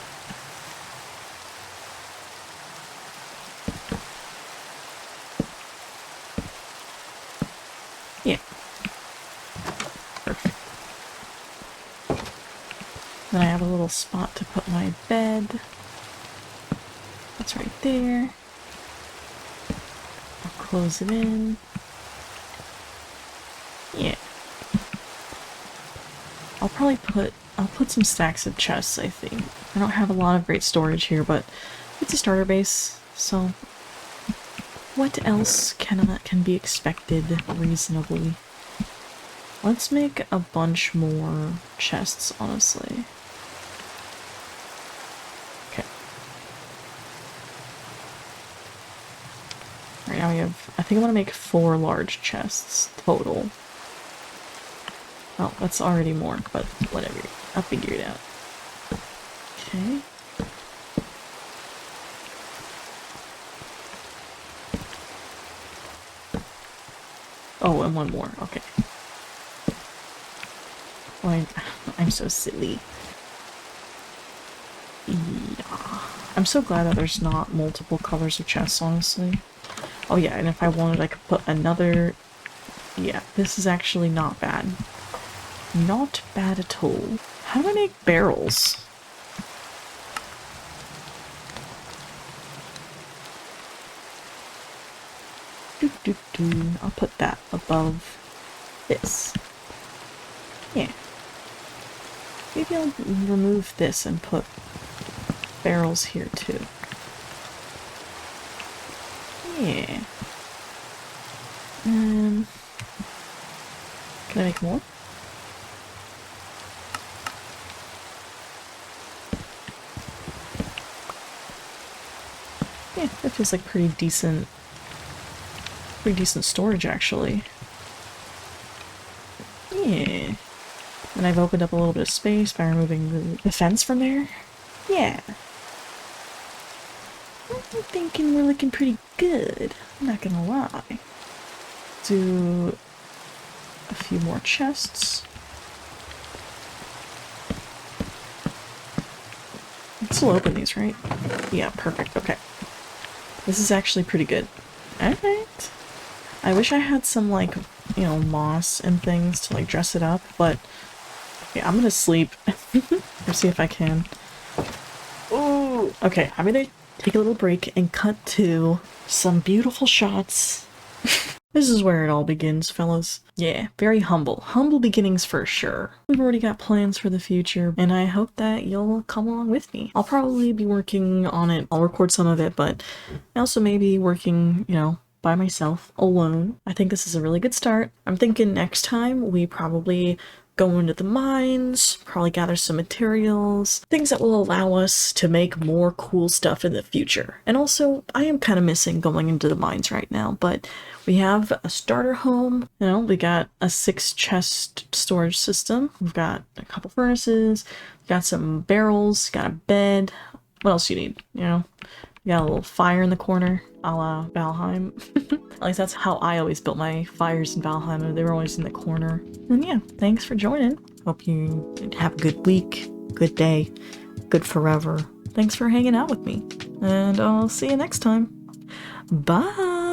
Yeah. Perfect. Then I have a little spot to put my bed. That's right there. I'll close it in. Yeah. I'll put some stacks of chests, I think. I don't have a lot of great storage here, but it's a starter base, so what else can be expected reasonably? Let's make a bunch more chests, honestly. Okay. Right now we have, I think I want to make 4 large chests total. Oh, that's already more, but whatever. I'll figure it out. Okay. Oh, and one more. Okay. Well, I'm so silly. Yeah. I'm so glad that there's not multiple colors of chests, honestly. Oh yeah, and if I wanted, I could put another... Yeah, this is actually not bad. Not bad at all. How do I make barrels? I'll put that above this. Yeah. Maybe I'll remove this and put barrels here too. Yeah. Can I make more? Yeah, that feels like pretty decent storage actually. Yeah. And I've opened up a little bit of space by removing the fence from there. Yeah. I'm thinking we're looking pretty good. I'm not gonna lie. Do a few more chests. I can still open these, right? Yeah, perfect. Okay. This is actually pretty good. Alright. I wish I had some, like, you know, moss and things to, like, dress it up, but yeah, I'm gonna sleep. Or see if I can. Ooh! Okay, I'm gonna take a little break and cut to some beautiful shots. This is where it all begins, fellas. Yeah, very humble. Humble beginnings for sure. We've already got plans for the future, and I hope that you'll come along with me. I'll probably be working on it. I'll record some of it, but I also may be working, you know, by myself, alone. I think this is a really good start. I'm thinking next time we probably go into the mines, probably gather some materials, things that will allow us to make more cool stuff in the future. And also, I am kind of missing going into the mines right now, but we have a starter home, you know, we got a 6-chest storage system, we've got a couple furnaces, we've got some barrels, got a bed. What else do you need, you know? We got a little fire in the corner, a la Valheim. At least that's how I always built my fires in Valheim. They were always in the corner. And yeah, thanks for joining. Hope you have a good week, good day, good forever. Thanks for hanging out with me. And I'll see you next time. Bye!